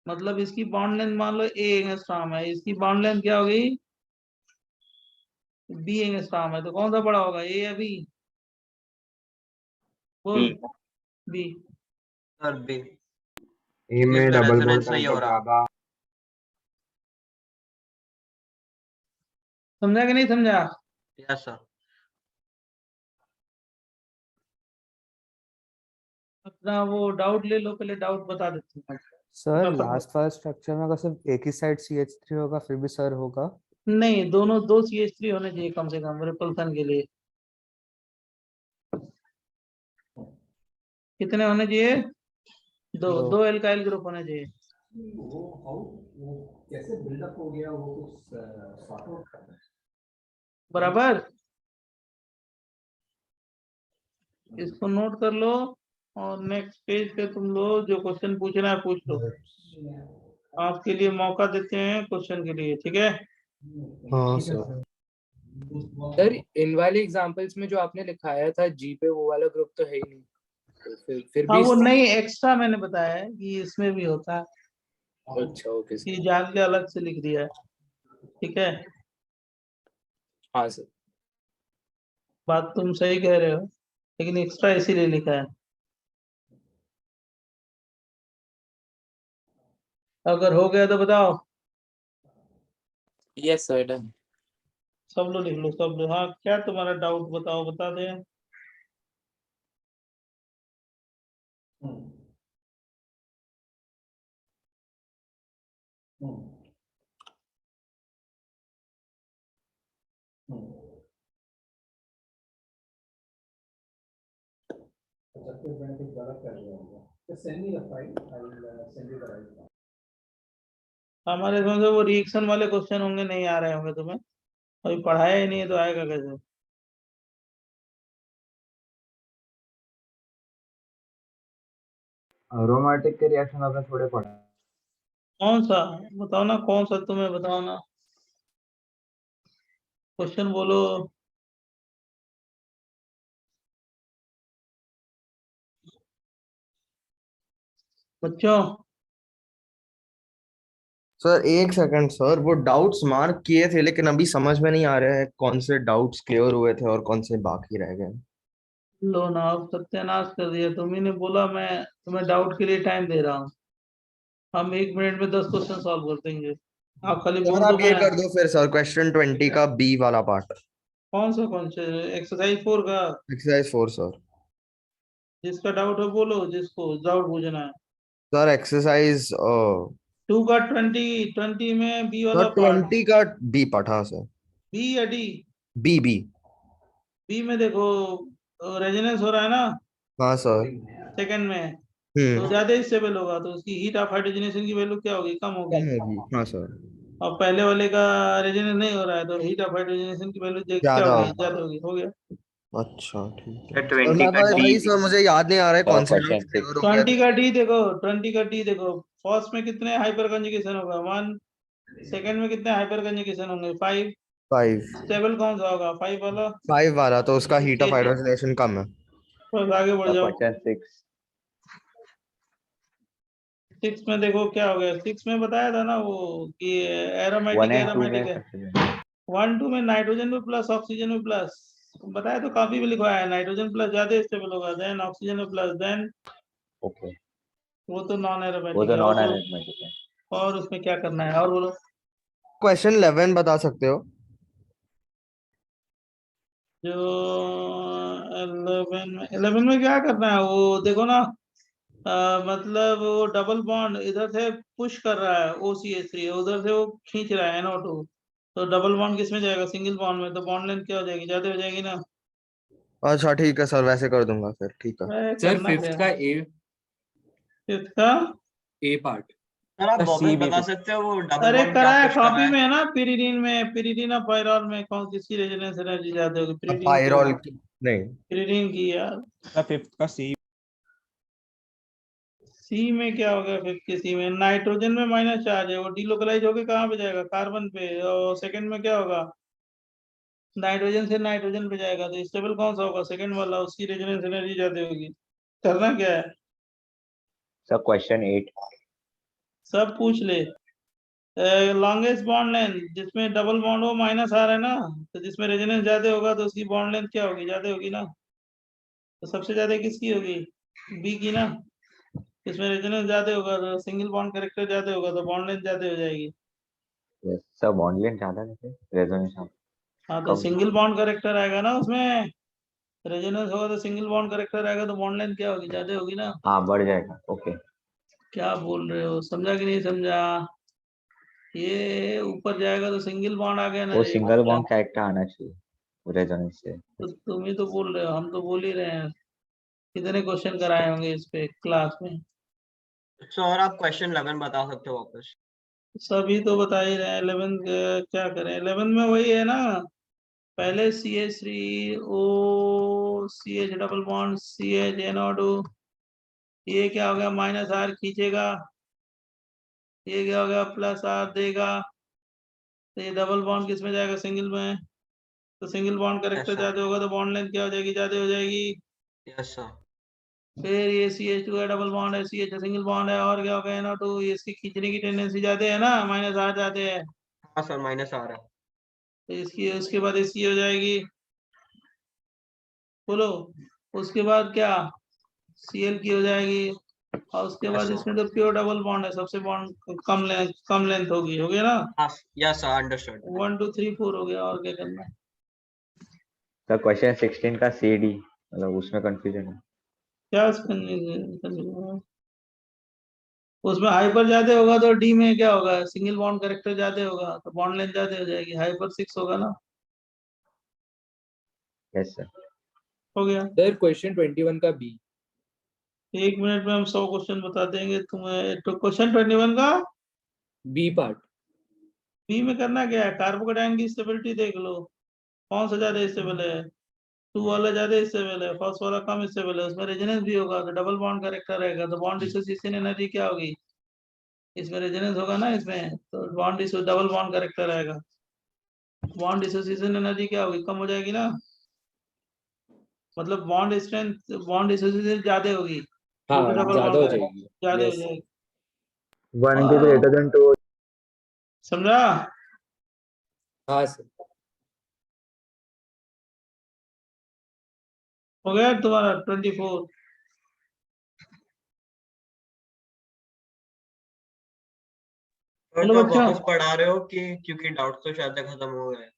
मतलब इसकी बॉन्ड लेंथ मान लो ए एंगस्ट्रॉम है, इसकी बॉन्ड लेंथ क्या होगी, बी एंगस्ट्रॉम है, तो कौन सा बड़ा होगा, ए या बी, बोल बी। सर बी, ए में इसमें डबल बॉन्ड रेजोनेंस नहीं हो करेंगे रहा। ज्यादा। समझा कि नहीं समझा? Yes sir. अपना वो डाउट ले लो, पहले डाउट बता देते हैं। सर रफर लास्ट वाला स्ट्रक्चर में अगर सिर्फ एक ही साइड CH3 होगा फिर भी सर होगा? नहीं, दोनों दो CH3 होने चाहिए कम से कम रिपल्सन के लिए। कितने होने चाहिए, दो दो। दो एल्काइल ग्रुप होने चाहिए। कैसे बिल्डअप हो गया वो कुछ सॉर्ट आउट करना है। बराबर, इसको नोट कर लो और नेक्स्ट पेज पे तुम लोग जो क्वेश्चन पूछना है पूछ लो। आपके लिए मौका देते हैं क्वेश्चन के लिए, ठीक है? हाँ सर। सर इन वाले एग्जांपल्स में जो आपने लिखाया था जी पे, वो वाला ग्रुप तो है ही नहीं, तो फिर हाँ भी वो नहीं, एक्स्ट्रा मैंने बताया है कि इसमें भी होता है, अच्छा ओके ये सर। जान के अलग से लिख दिया है, ठीक है? हाँ सर। बात तुम सही कह रहे हो, लेकिन एक्स्ट्रा इसीलिए लिखा है। अगर हो गया तो बताओ, यस सर डन। सब लोग लिख लो, सब लोग। हाँ क्या तुम्हारा डाउट बताओ, बता दे। हमारे इसमें से वो रिएक्शन वाले क्वेश्चन होंगे, नहीं आ रहे होंगे तुम्हें, अभी पढ़ाया ही नहीं है तो आएगा कैसे? एरोमेटिक के रिएक्शन आपने थोड़े पढ़े। कौन सा बताओ ना, कौन सा तुम्हें बताओ ना, क्वेश्चन बोलो। बच्चों सर एक सेकंड सर, वो डाउट्स मार्क किए थे लेकिन अभी समझ में नहीं आ रहा है कौन से डाउट्स क्लियर हुए थे और कौन से बाकी रह गए। लो ना, अब सत्यानाश कर दिया, तुम्ही ने बोला मैं तुम्हें डाउट के लिए टाइम दे रहा हूँ, हम 1 मिनट में 10 क्वेश्चन सॉल्व कर देंगे, आप खाली सर बोल दो आप ये मैं। कर दो फिर सर, क्वेश्चन 20 का बी वाला पार्ट, कौन से एक्सरसाइज 4 का? Exercise 4 sir. जिसका डाउट है बोलो, जिसको डाउट पूछना है। सर एक्सरसाइज 2 का 20 में बी वाला सर पार्ट, 20 का बी पार्ट, हाँ सर। बी या डी? B B. बी में देखो रेजोनेंस हो रहा है ना हाँ सर। सेकंड में, तो ज्यादा स्टेबल होगा तो उसकी हीट ऑफ हाइड्रोजनेशन की वैल्यू क्या होगी, कम होगी। कम होगी, हाँ सर। और पहले वाले का रेजोनेंस नहीं हो रहा है तो हीट ऑफ हाइड्रोजनेशन की वैल्यू क्या ज्यादा। होगी, ज्यादा होगी, हो गया। अच्छा ठीक है सर सर, 20 मैं का डी वही सर मुझे याद नहीं आ रहा है कौन से क्वेश्चन डाउट्स 6। क्लियर हो गए 20 थे। का डी देखो, 20 का डी देखो, फर्स्ट में कितने हाइपर कंजुगेशन होगा, 1, सेकंड में कितने हाइपर कंजुगेशन होंगे, 5, 5। स्टेबल कौन सा होगा, 5 वाला। 5 वाला तो उसका हीट ऑफ ये तो हाइड्रोजनेशन कम है। बस आगे बढ़ जाओ। क्वेश्चन 6। 6 में देखो क्या हो गया, 6 में बताया था ना वो कि 1 एरोमेटिक एंड 2 में एरोमेटिक है। सक्सेस। 1 2 में नाइट्रोजन में प्लस ऑक्सीजन में प्लस, बताया तो काफी भी लिखवाया है, नाइट्रोजन प्लस ज्यादा स्टेबल होगा, देन ऑक्सीजन में प्लस, देन ओके, वो तो नॉन वो एरोमेटिक तो है, वो नॉन तो एरोमेटिक है। और उसमें क्या करना है, और बोलो। क्वेश्चन 11 बता सकते हो? जो 11 में क्या करना है वो देखो ना, मतलब वो डबल बॉन्ड इधर से पुश कर रहा है OCH3, उधर से वो खींच रहा है NO2, तो डबल बॉन्ड किस में जाएगा, सिंगल बॉन्ड में, तो बॉन्ड लेंथ क्या हो जाएगी, ज्यादा हो जाएगी ना। अच्छा ठीक है सर, वैसे कर दूंगा फिर, ठीक है। सर करना क्या फिफ्थ का ए, फिफ्थ का, ए पार्ट। सर आप सी वापस बी बता पे। सकते हो वो डबल अरे बॉन्ड क्या कराया पुश कर रहा कॉपी है? में है ना, पिरीडीन में, पिरीडीन और पायरॉल में कौन किसकी रेजोनेंस एनर्जी ज्यादा होगी, अब पिरीडीन की पायरॉल होगी, नहीं। पिरीडीन की यार। फिफ्थ का सी। सी में क्या हो गया? फिफ्थ के सी में नाइट्रोजन में माइनस चार्ज है, वो डीलोकलाइज होके कहाँ पे जाएगा? कार्बन पे। और सेकंड में क्या होगा? नाइट्रोजन से नाइट्रोजन पे जाएगा, तो स्टेबल कौन सा होगा? सेकंड वाला, उसकी रेजोनेंस एनर्जी ज्यादा होगी। करना क्या है? सर क्वेश्चन 8 सब पूछ ले। लॉन्गेस्ट बॉन्ड लेंथ, जिसमें डबल बॉन्ड हो माइनस आर है ना, तो जिसमें रेजोनेंस ज्यादा होगा तो उसकी बॉन्ड लेंथ क्या होगी? ज्यादा होगी ना। तो सबसे ज्यादा किसकी होगी? बी की ना। इसमें रेजोनेंस ज्यादा होगा तो सिंगल बॉन्ड कैरेक्टर ज्यादा होगा, तो बॉन्ड लेंथ ज्यादा हो जाएगी। सर बॉन्ड लेंथ ज्यादा है रेजोनेंस हाँ, तो कम। सिंगल बॉन्ड कैरेक्टर आएगा ना उसमें। रेजोनेंस होगा तो सिंगल बॉन्ड कैरेक्टर आएगा, तो बॉन्ड लेंथ क्या होगी? ज्यादा होगी ना। हाँ बढ़ जाएगा। ओके क्या बोल रहे हो? समझा कि नहीं समझा? ये ऊपर जाएगा तो सिंगल बॉन्ड आ गया ना वो रे। सिंगल बॉन्ड कैरेक्टर आना चाहिए रेजोनेंस से। तो तुम ही तो बोल रहे हो, हम तो बोल ही रहे हैं। कितने क्वेश्चन कराए होंगे इस पे क्लास में? सर आप क्वेश्चन 11 बता सकते हो वापस? सभी तो बता ही रहे हैं। 11 क्या करें? 11 में वही है ना, पहले CH3 O CH double bond CH NO2, ये क्या हो गया? माइनस आर खींचेगा, ये क्या हो गया? प्लस आर देगा। तो ये डबल बॉन्ड किस में जाएगा? सिंगल में। तो single bond yes character sir. ज्यादा होगा तो बॉन्ड लेंथ क्या हो जाएगी? ज्यादा हो जाएगी। Yes sir. फिर ये CH2 है, डबल बॉन्ड है, CH सिंगल बॉन्ड है, और क्या हो गया? NO2, ये इसकी खींचने की टेंडेंसी ज्यादा है ना, माइनस आर ज्यादा है। हाँ सर माइनस आ रहा है। तो इसकी उसके बाद इसकी हो जाएगी। बोलो। उसके बाद क्या? Cl की हो जाएगी। और उसके यस बाद सर। इसमें तो प्योर डबल बॉन्ड है, सबसे बॉन्ड कम लेंथ होगी। हो गया ना। हाँ यस सर अंडरस्टूड। 1 2 3 4 हो गया, और क्या करना है? सर क्वेश्चन 16 का CD मतलब उसमें कंफ्यूजन है। क्या उसमें हाइपर ज्यादा होगा तो डी में क्या होगा? सिंगल बॉन्ड करेक्टर ज्यादा होगा, तो बॉन्ड लेंथ ज्यादा हो जाएगी। हाइपर 6 होगा ना। Yes sir. हो गया। सर क्वेश्चन 21 का बी। 1 मिनट में हम 100 क्वेश्चन बता देंगे तुम्हें। तो क्वेश्चन 21 का बी पार्ट। बी में करना क्या है? कार्बोकेटाइन की स्टेबिलिटी देख लो, कौन सा ज्यादा स्टेबल है? 2 वाला ज्यादा स्टेबल है, फर्स्ट वाला कम स्टेबल है। उसमें रेजोनेंस भी होगा तो डबल बॉन्ड करेक्टर रहेगा, तो बॉन्ड डिसोसिएशन एनर्जी क्या होगी? इसमें रेजोनेंस होगा ना इसमें, तो बॉन्ड डबल बॉन्ड करेक्टर आएगा। बॉन्ड डिसोसिएशन एनर्जी क्या होगी? कम हो जाएगी ना। मतलब बॉन्ड स्ट्रेंथ, बॉन्ड डिसोसिएशन ज्यादा होगी, हाँ डबल ज्यादा बॉन्ड हो करेक्टर जाएगी। ज्यादा हो यस सर। जाएगी। 1 is greater than 2. समझा? हाँ सर। हो गया तुम्हारा 24? सर चलो तो आप बच्चों, वापस पढ़ा रहे हो कि क्योंकि डाउट तो शायद तक खत्म हो गए?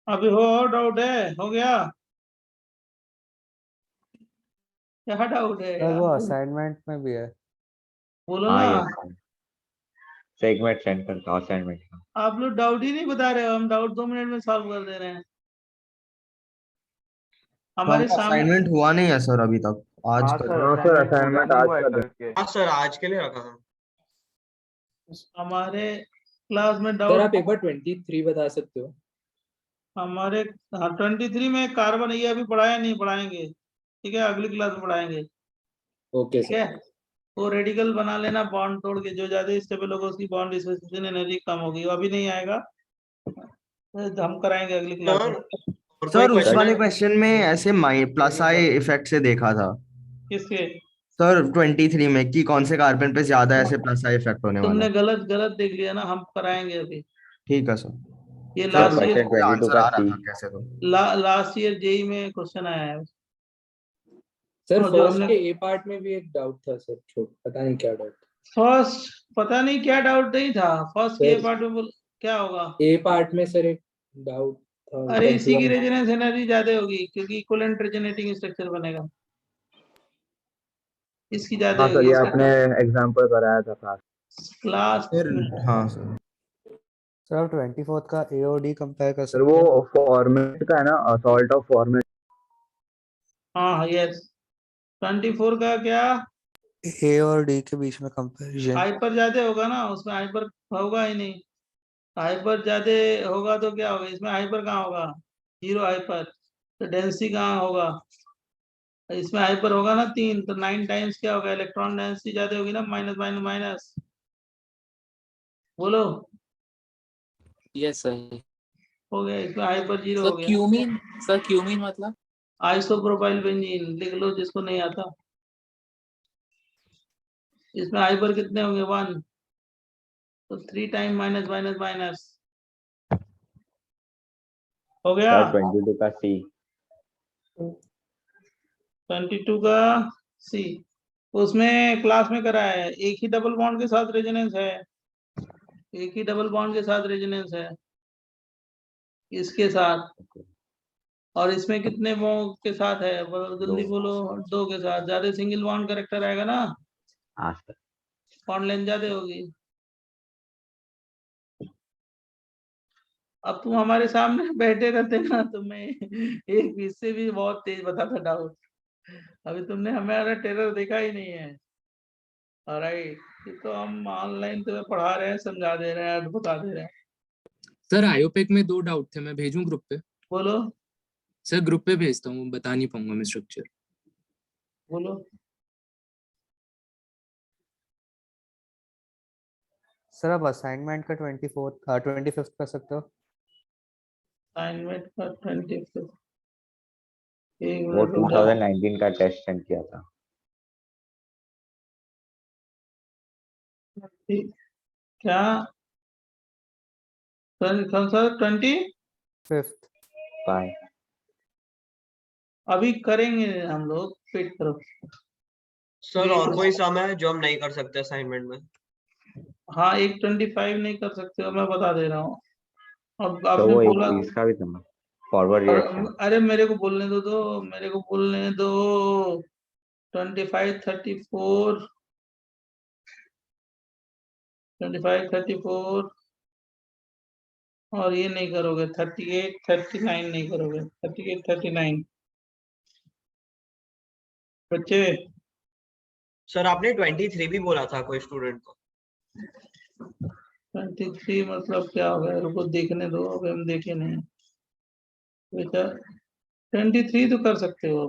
अभी हो और डाउट है? हो गया? क्या डाउट है सर यार? वो असाइनमेंट में भी है। बोलो हाँ ना। Yes sir. सेगमेंट सेंड करता हूँ असाइनमेंट का। आप लोग डाउट ही नहीं बता रहे हो, हम डाउट 2 मिनट में सॉल्व कर दे रहे हैं। हमारे हमारा सामने असाइनमेंट हुआ नहीं है सर अभी तक। आज हाँ कर सर, असाइनमेंट आज का दिन। हाँ सर आज के लिए रखा था। हमारे क्लास में सर डाउट आप एक बार 23 बता सकते हो? हमारे, हाँ 23 में कार्बन, ये अभी पढ़ाया नहीं, पढ़ाएंगे। ठीक है, अगली क्लास में पढ़ाएंगे। ओके ठीक सर। है। वो रेडिकल बना लेना बॉन्ड तोड़ के, जो ज्यादा स्टेबल होगा उसकी बॉन्ड डिसोसिएशन एनर्जी कम होगी। वो अभी नहीं आएगा, तो हम कराएंगे अगली क्लास सर में। और कोई सर उस सर वाले क्वेश्चन? क्वेश्चन में ऐसे प्लस आई इफेक्ट से देखा था किसके? सर 23 में कि कौन से कार्बन पे ज्यादा ऐसे प्लस आई इफेक्ट होने वाला तुमने है। गलत गलत देख लिया ना, हम कराएंगे अभी। ठीक है सर। ये sir last year, question 22 answer का आ रहा सी। था कैसे तो। लास्ट ईयर जेई में क्वेश्चन आया है। सर और जो फर्स्ट हमने के ए पार्ट में भी एक डाउट था सर, छोट पता नहीं क्या डाउट। फर्स्ट, पता नहीं क्या डाउट नहीं था फर्स्ट के सर पार्ट में, बोल क्या होगा? ए पार्ट में सर एक डाउट था अरे इसी की 21। रेजोनेंस एनर्जी ज्यादा होगी, क्योंकि इक्विवेलेंट रेजोनेटिंग स्ट्रक्चर बनेगा, इसकी ज्यादा हाँ सर, होगी। ये इसका आपने एग्जाम्पल कराया था क्लास। क्लास सर हाँ सर। सर आप 24 का AOD कंपेयर कर सर सकते वो हो? फॉर्मेट का है ना, सॉल्ट ऑफ फॉर्मेट। हाँ यस। 24 का क्या? A और D के बीच में कंपैरिजन। हाइपर ज्यादा होगा ना, उसमें हाइपर होगा ही नहीं। हाइपर ज्यादा होगा तो क्या होगा? इसमें हाइपर कहाँ होगा? Zero hyper. तो डेंसिटी कहाँ होगा? इसमें हाइपर होगा ना 3, तो 9 टाइम्स क्या होगा, इलेक्ट्रॉन डेंसिटी ज्यादा होगी ना, माइनस माइनस माइनस, बोलो। Yes sir. हो गया, इसमें हाइपर 0 हो सर गया। क्यूमीन, सर क्यूमीन मतलब? आइसोप्रोपाइल बेंजीन लिख लो जिसको नहीं आता। इसमें हाइपर कितने होंगे, 1, तो 3 टाइम माइनस माइनस माइनस हो गया। सर 22 का सी। 22 का सी। उसमें क्लास में करा है, एक ही डबल बॉन्ड के साथ रेजोनेंस है, एक ही डबल बॉन्ड के साथ रेजोनेंस है इसके साथ, और इसमें कितने बॉन्ड के साथ है, बोलो जल्दी बोलो। 2 के साथ। ज्यादा सिंगल बॉन्ड करेक्टर आएगा ना, हाँ सर। बॉन्ड लेंथ ज्यादा होगी। अब तुम हमारे सामने बैठे रहते ना, तो मैं एक इससे भी बहुत तेज बताता डाउट। अभी तुमने हमारा टेरर देखा ही नहीं है। ऑलराइट, ये तो हम ऑनलाइन तुम्हें पढ़ा रहे हैं, समझा दे रहे हैं, बता दे रहे हैं। सर आयोपेक में 2 डाउट थे, मैं भेजूं ग्रुप पे? बोलो सर ग्रुप पे भेजता हूँ, बता नहीं पाऊंगा मैं स्ट्रक्चर। बोलो। सर आप असाइनमेंट का 25th कर सकते हो। असाइनमेंट का 25, एक वो मिनट रुक जाओ। 2019 का टेस्ट सेंड किया था। क्या कौन सा 25? बाय। अभी करेंगे हम लोग, वेट करो। सर और वेट। कोई सम है जो हम नहीं कर सकते असाइनमेंट में? हाँ, एक 25 नहीं कर सकते हो, मैं बता दे रहा हूँ। अब तो आपने वो बोला, 21 का भी था, फॉरवर्ड रिएक्शन। अरे मेरे को बोलने दो, मेरे को बोलने दो। 25, 34, 25, 34, और ये नहीं करोगे, 38, 39 नहीं करोगे, 38, 39 बच्चे। सर आपने 23 भी बोला था कोई स्टूडेंट को। 23 मतलब क्या हो गया, रुको देखने दो, अभी हम देखे नहीं बेटा। 23 तो कर सकते हो,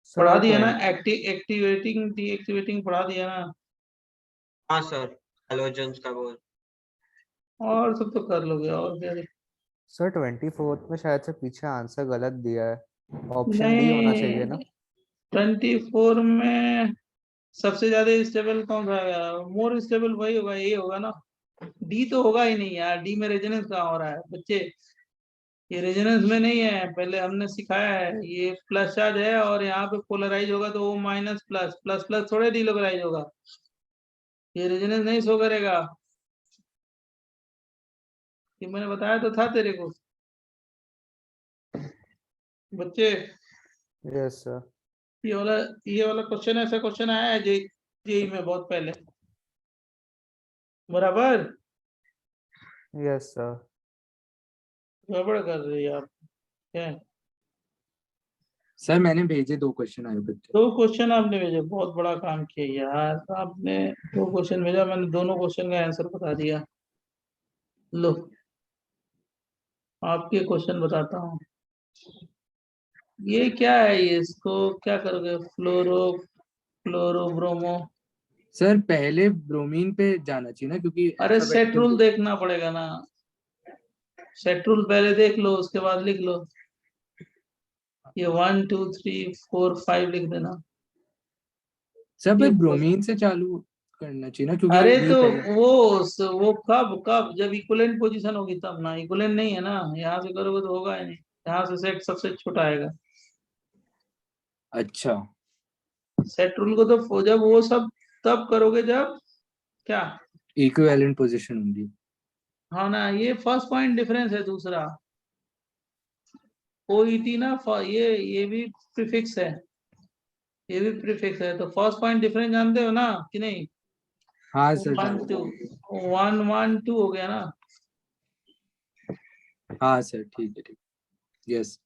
सर पढ़ा और दिया ना, 20 एक्टिवेटिंग डीएक्टिवेटिंग पढ़ा दिया ना, हाँ सर, हेलोजन्स का बोल। और सब तो कर लोगे, और क्या। सर 24th में शायद से पीछे आंसर गलत दिया है, ऑप्शन डी होना चाहिए ना। नहीं, 24 में सबसे ज्यादा स्टेबल कौन सा है, मोर स्टेबल वही होगा, ये होगा ना। डी तो होगा ही नहीं यार, डी में रेजोनेंस कहाँ हो रहा है बच्चे, ये रेजोनेंस में नहीं है, पहले हमने सिखाया है, ये प्लस चार्ज है और यहाँ पे पोलराइज होगा, तो वो माइनस प्लस प्लस प्लस थोड़े डिलोकराइज होगा, ये रेजोनेंस नहीं शो करेगा। ये मैंने बताया तो था तेरे को बच्चे। Yes sir. ये वाला क्वेश्चन, ऐसा क्वेश्चन आया है जेई में बहुत पहले, बराबर। Yes sir. गड़बड़ कर रही है आप, क्या है? सर मैंने भेजे 2 क्वेश्चन आयोपेक के। 2 क्वेश्चन आपने भेजे, बहुत बड़ा काम किया यार आपने। 2 क्वेश्चन भेजा, मैंने दोनों क्वेश्चन का आंसर बता दिया। लो, आपके क्वेश्चन बताता हूँ। ये क्या है, ये इसको क्या करोगे, फ्लोरो ब्रोमो। सर पहले ब्रोमीन पे जाना चाहिए ना, क्योंकि अरे सेट alphabetical रूल देखना पड़ेगा ना, सेट रूल पहले देख लो, उसके बाद लिख लो। ये 1 2 3 4 5 लिख देना। सर ये पर ब्रोमीन से चालू करना चाहिए ना, क्योंकि अरे बी तो पहले। वो कब कब जब इक्विवेलेंट पोजीशन होगी तब ना, इक्विवेलेंट नहीं है ना, यहाँ से करोगे तो होगा ही नहीं, यहाँ से सेट सबसे छोटा आएगा। अच्छा, सेट रूल को तो जब वो सब तब करोगे जब क्या, इक्विवेलेंट पोजीशन होंगी। हाँ ना, ये फर्स्ट पॉइंट डिफरेंस है। दूसरा ओईटी ना, ये भी प्रीफिक्स है, ये भी प्रीफिक्स है, तो फर्स्ट पॉइंट डिफरेंस जानते हो ना कि नहीं। हाँ सर 1 जानते 2 हैं। 1 1 2 हो गया ना। हाँ सर ठीक है, ठीक। यस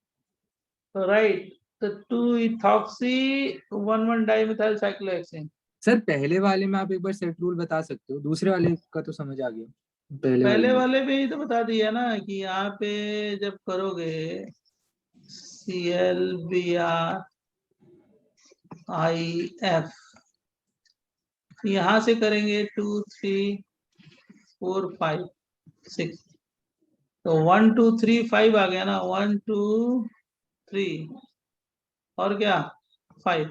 तो राइट, तो 2 इथॉक्सी 1 1 डाइमिथाइल साइक्लोहेक्सेन। सर, पहले वाले में आप एक बार सेट रूल बता सकते हो, दूसरे वाले का तो समझ आ गया, पहले वाले पहले में। वाले में ही तो बता दिया ना कि यहाँ पे जब करोगे ClBrIF, यहाँ से करेंगे 2 3 4 5 6, तो 1 2 3 5 आ गया ना, 1 2 3 और क्या 5,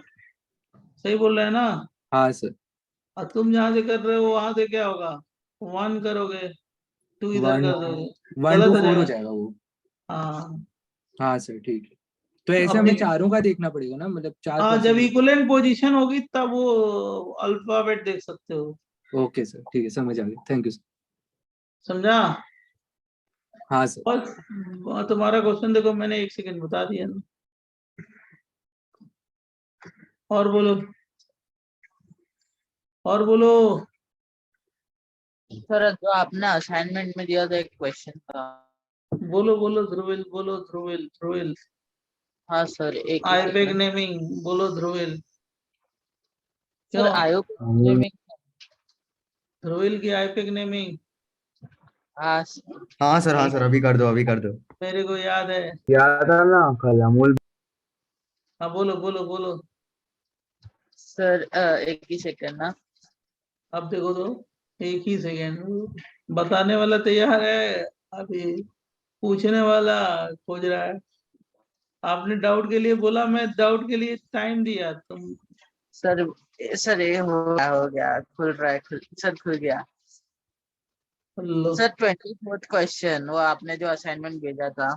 सही बोल रहे हैं ना। हाँ सर। और तुम जहाँ से कर रहे हो वहां से क्या होगा, 1 करोगे 2 इधर 1 कर दोगे, 1 गलत to हो 4 हो जाएगा। जाएगा वो। हाँ हाँ सर ठीक है। तो ऐसे अब हमें देख, चारों का देखना पड़ेगा ना, मतलब 4 हाँ जब पॉसिबल। इक्विवेलेंट पोजीशन होगी तब वो अल्फाबेट देख सकते हो। ओके सर ठीक है, समझ आ गया, थैंक यू सर। समझा। हाँ सर। और तुम्हारा क्वेश्चन देखो, मैंने 1 सेकंड बता दिया ना। और बोलो, और बोलो। सर जो आपने असाइनमेंट में दिया था एक क्वेश्चन था। बोलो बोलो ध्रुविल, बोलो ध्रुविल, ध्रुविल। हाँ सर एक ही आईपैक सेकंड। नेमिंग, बोलो ध्रुविल। सर क्यों आयोग नेमिंग। ध्रुविल की आईपैक नेमिंग? हाँ हाँ सर अभी कर दो, अभी कर दो। मेरे को याद है। याद था ना कल अमूल। हाँ बोलो बोलो बोलो। सर एक ही सेकंड ना। अब देखो तो, 1 ही सेकंड। बताने वाला तैयार है, अभी पूछने वाला खोज रहा है। आपने डाउट के लिए बोला, मैं डाउट के लिए टाइम दिया, तुम। सर सर ये हो गया, खुल रहा है, सर खुल गया। लो सर 24th क्वेश्चन, वो आपने जो असाइनमेंट भेजा था।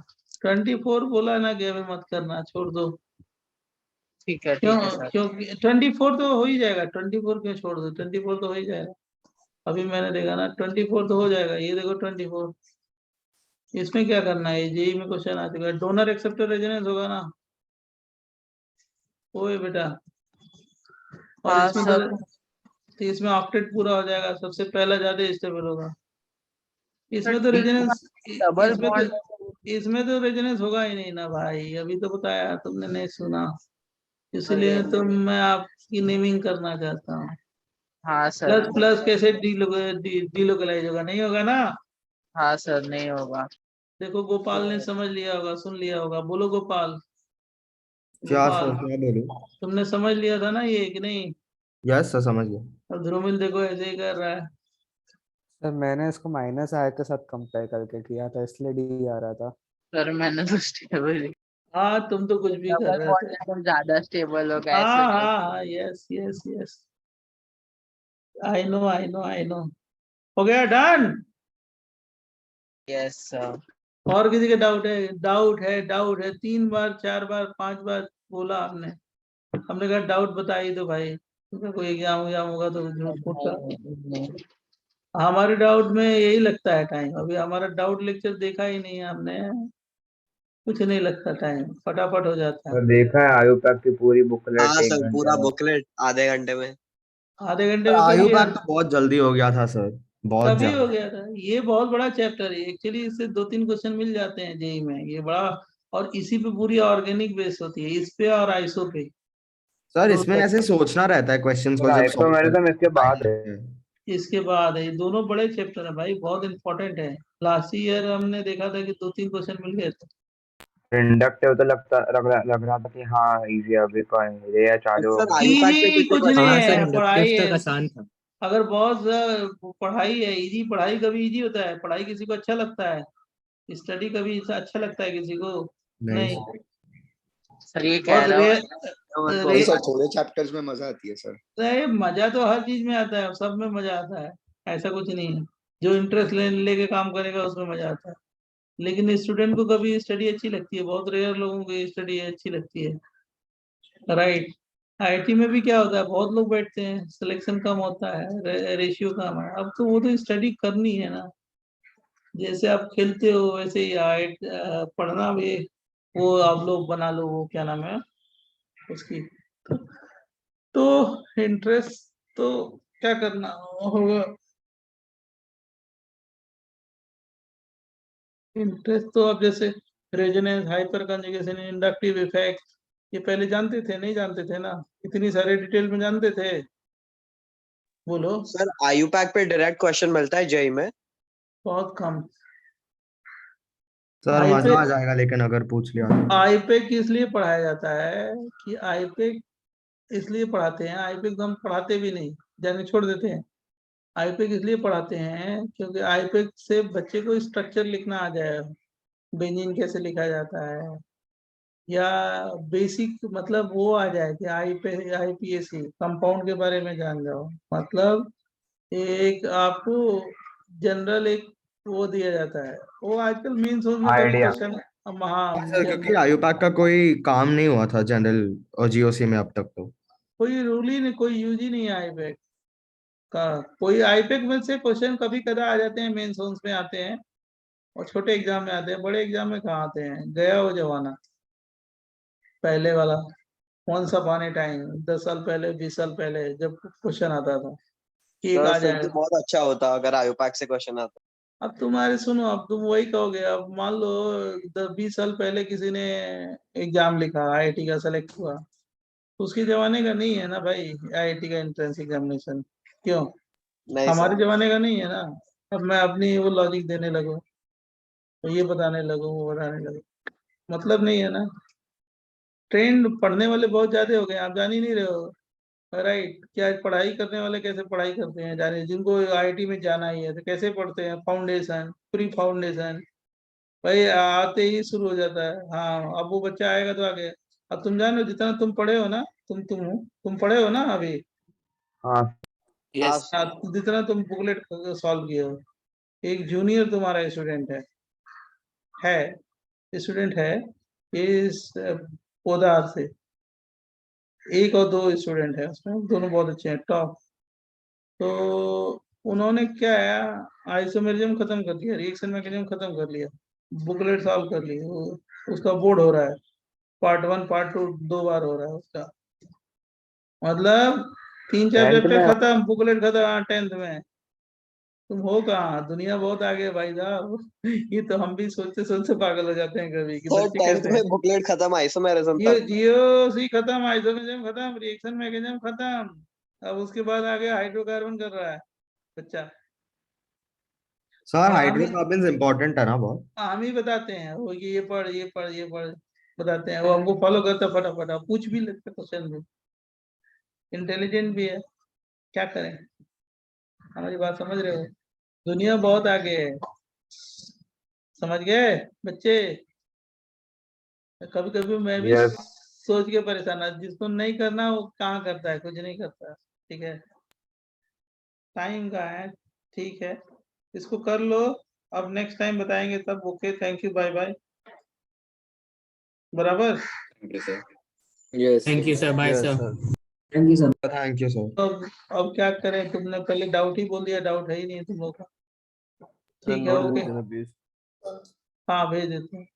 24 बोला ना, गेम मत करना, छोड़ दो। ठीक है क्यों? सर। क्योंकि 24 तो हो ही जाएगा, 24 क्यों छोड़ दो, 24 तो हो ही जाएगा। अभी मैंने देखा ना, 24 तो हो जाएगा। ये देखो 24, इसमें क्या करना है, जेई में क्वेश्चन आ चुका है, डोनर एक्सेप्टर रेजोनेंस होगा ना। ओए बेटा, और हाँ इसमें सर। तो इसमें ऑक्टेट पूरा हो जाएगा, सबसे पहला ज्यादा स्टेबल होगा। सर इसमें तो डी रेजोनेंस, डबल इसमें तो बॉन्ड। इसमें तो रेजोनेंस होगा ही नहीं ना भाई, अभी तो बताया, तुमने नहीं सुना। अरे इसलिए तो मैं आपकी नेमिंग करना चाहता हूँ। हाँ प्लस सर। प्लस कैसे डीलोकलाइज होगा, नहीं होगा ना। हाँ सर नहीं होगा। देखो गोपाल ने समझ लिया होगा, सुन लिया होगा, बोलो गोपाल। क्या गोपाल, सर, क्या बोलूं? तुमने समझ लिया था ना ये, कि नहीं? यस सर, समझ गया। और ध्रुमिल देखो ऐसे ही कर रहा है। सर मैंने इसको माइनस आय के साथ कंपेयर करके किया था, इसलिए डी आ रहा था। सर मैंने तो स्टेबल, हाँ तुम तो कुछ भी कर डबल रहे बॉन्ड थे। तो ज्यादा स्टेबल होगा, ऐसे हाँ नहीं। हाँ हाँ, yes yes yes, I know I know I know. हो गया, डन। Yes sir. और किसी का डाउट है? डाउट है, डाउट है, 3 बार 4 बार 5 बार बोला आपने, हमने कहा डाउट बता ही दो भाई, क्योंकि कोई एग्जाम एग्जाम होगा तो झूठ फूट का। नहीं। हमारे डाउट में यही लगता है टाइम, अभी हमारा डाउट लेक्चर देखा ही नहीं है हमने, कुछ नहीं लगता टाइम, फटाफट हो जाता है। तो देखा है आयु तक की पूरी बुकलेट हाँ 1 सर, घंटे पूरा में। बुकलेट आधे घंटे में। आधे घंटे सर में कर आयु लिया। पैक तो बहुत जल्दी हो गया था सर, बहुत तभी हो ज्यादा। गया था, ये बहुत बड़ा चैप्टर है एक्चुअली, इससे 2-3 क्वेश्चन मिल जाते हैं जेई में, ये बड़ा। और इसी पे पूरी ऑर्गेनिक बेस होती है, इस पे और आइसो पे। सर दो इसमें ऐसे सोचना रहता है क्वेश्चंस को और जब सॉल्व आइसोमेरिज्म इसके बाद है। करते हैं। इसके बाद है, ये दोनों बड़े चैप्टर है भाई, बहुत इंपॉर्टेंट है। लास्ट ईयर हमने देखा था कि 2-3 क्वेश्चन मिल गए थे। इंडक्टिव तो लग रहा था कि हाँ इजी, अभी का ये चालू हो सर गया। आयु पैक पे इजी कितने कुछ नहीं क्वेश्चन हाँ थे? सर है, पढ़ाई इंडक्टिव तक है। आसान था। अगर बहुत पढ़ाई है, इजी पढ़ाई कभी इजी होता है, पढ़ाई किसी को अच्छा लगता है, स्टडी कभी अच्छा लगता है किसी को? नहीं नहीं। सर। सर ये कह बहुत रहा रेयर। हूँ मेरे को रे, सर थोड़े चैप्टर्स में मजा आती है सर। अरे मजा तो हर चीज में आता है, सब में मजा आता है, ऐसा कुछ नहीं है। जो इंटरेस्ट लेके काम करेगा उसमें मजा आता है। लेकिन स्टूडेंट को कभी स्टडी अच्छी लगती है, बहुत रेयर लोगों को स्टडी अच्छी लगती है, राइट। आईआईटी में भी क्या होता है, बहुत लोग बैठते हैं, सिलेक्शन कम होता है, रेशियो कम है, अब तो वो तो स्टडी करनी है ना। जैसे आप खेलते हो वैसे ही पढ़ना भी, वो आप लोग बना लो, वो क्या नाम है उसकी, तो इंटरेस्ट तो क्या करना होगा, इंटरेस्ट तो अब जैसे resonance, hyper conjugation, inductive effect, ये पहले जानते थे, नहीं जानते थे ना, इतनी सारे डिटेल में जानते थे? बोलो। सर आयु पैक पे डायरेक्ट क्वेश्चन मिलता है जेई में? बहुत कम। सर आई मजा पे आ जाएगा लेकिन अगर पूछ लिया तो। आईपेक इसलिए पढ़ाया जाता है कि आईपेक इसलिए पढ़ाते हैं, आईपेक हम पढ़ाते भी नहीं, जाने छोड़ देते हैं। आईपेक इसलिए पढ़ाते हैं क्योंकि आईपेक से बच्चे को स्ट्रक्चर लिखना आ जाए, बेंजीन कैसे लिखा जाता है, या बेसिक मतलब वो आ जाए कि आईपीएसी कंपाउंड के बारे में जान जाओ। मतलब एक आपको जनरल एक वो दिया जाता है, वो आजकल मेंस में कभी आइडिया। क्वेश्चन। हाँ, सर क्योंकि आयुपाक का कोई काम नहीं हुआ था जनरल और जीओसी में अब तक, तो कोई रूल ही नहीं, कोई यूज ही नहीं है आईपेक का। कोई आईपेक में से क्वेश्चन कभी कदा आ जाते हैं, मेंस में आते हैं और छोटे एग्जाम में आते हैं, बड़े एग्जाम में कहाँ आते हैं। गया वो जमाना पहले वाला, वंस अपॉन ए टाइम, 10 साल पहले 20 साल पहले जब क्वेश्चन आता था कि एक सर आ फिर तो जाएगा। बहुत अच्छा होता अगर आयुपाक से क्वेश्चन आता। अब तुम्हारे सुनो, अब तुम वही कहोगे। अब मान लो 10-20 साल पहले किसी ने एग्जाम लिखा, आईआईटी का सेलेक्ट हुआ, तो उसके जमाने का नहीं है ना भाई आईआईटी का एंट्रेंस एग्जामिनेशन। क्यों? नहीं हमारे सर। जमाने का नहीं है ना। अब मैं अपनी वो लॉजिक देने लगूं, तो ये बताने लगूं, वो बताने लगूं, मतलब नहीं है ना। ट्रेंड पढ़ने वाले बहुत ज्यादा हो गए, आप जान ही नहीं रहे हो। राइट, क्या पढ़ाई करने वाले कैसे पढ़ाई करते हैं जाने, जिनको आईआईटी में जाना ही है तो कैसे पढ़ते हैं, फाउंडेशन, प्री फाउंडेशन, भाई आते ही शुरू हो जाता है। हाँ, अब वो बच्चा आएगा तो आगे। अब तुम जानो जितना तुम पढ़े हो ना, तुम पढ़े हो ना अभी। हाँ यस। हाँ, तो जितना तुम बुकलेट सॉल्व किए हो, एक जूनियर तुम्हारा स्टूडेंट है स्टूडेंट है इस पोदार से, एक और दो स्टूडेंट है उसमें, दोनों बहुत अच्छे हैं, टॉप। तो उन्होंने क्या है, आइसोमेरिज्म खत्म कर लिया, रिएक्शन मैकेनिज्म खत्म कर लिया, बुकलेट सॉल्व कर ली, उसका बोर्ड हो रहा है, पार्ट 1 पार्ट 2 दो बार हो रहा है उसका। मतलब 3-4 10th चैप्टर में। खत्म, बुकलेट खत्म 10th में। तुम हो कहाँ, दुनिया बहुत आगे है भाई साहब। ये तो हम भी सोचते सोचते पागल हो जाते हैं कभी कि सर बच्चे 10th कैसे में हैं। बुकलेट खत्म आइसोमेरिज्म जियो तक। जियो सी खत्म, आइसोमेरिज्म खत्म, रिएक्शन मैकेनिज्म खत्म। अब उसके बाद आगे हाइड्रोकार्बन कर रहा है बच्चा। सर और हाइड्रोकार्बन इम्पोर्टेंट है ना बहुत। हम ही बताते हैं वो कि ये पढ़ ये पढ़ ये पढ़, बताते हैं, वो हमको फॉलो करता फटाफट, अब पूछ भी लेते क्वेश्चन भी, इंटेलिजेंट भी है। क्या करें, हमारी बात समझ रहे हो। दुनिया बहुत आगे है, समझ गए बच्चे। कभी कभी मैं भी यस। सोच के परेशान है, जिसको नहीं करना वो कहाँ करता है, कुछ नहीं करता। ठीक है, टाइम का है, ठीक है, इसको कर लो। अब नेक्स्ट टाइम बताएंगे तब। Okay, thank you, bye bye. बराबर। Yes. Thank you sir, bye yes sir. Sir. Thank you sir. Thank you sir. अब क्या करें, तुमने पहले डाउट ही बोल दिया, डाउट है ही नहीं तुम लोग का। सर ठीक है, नोट ओके। भेज देना प्लीज। हाँ, भेज देते हैं।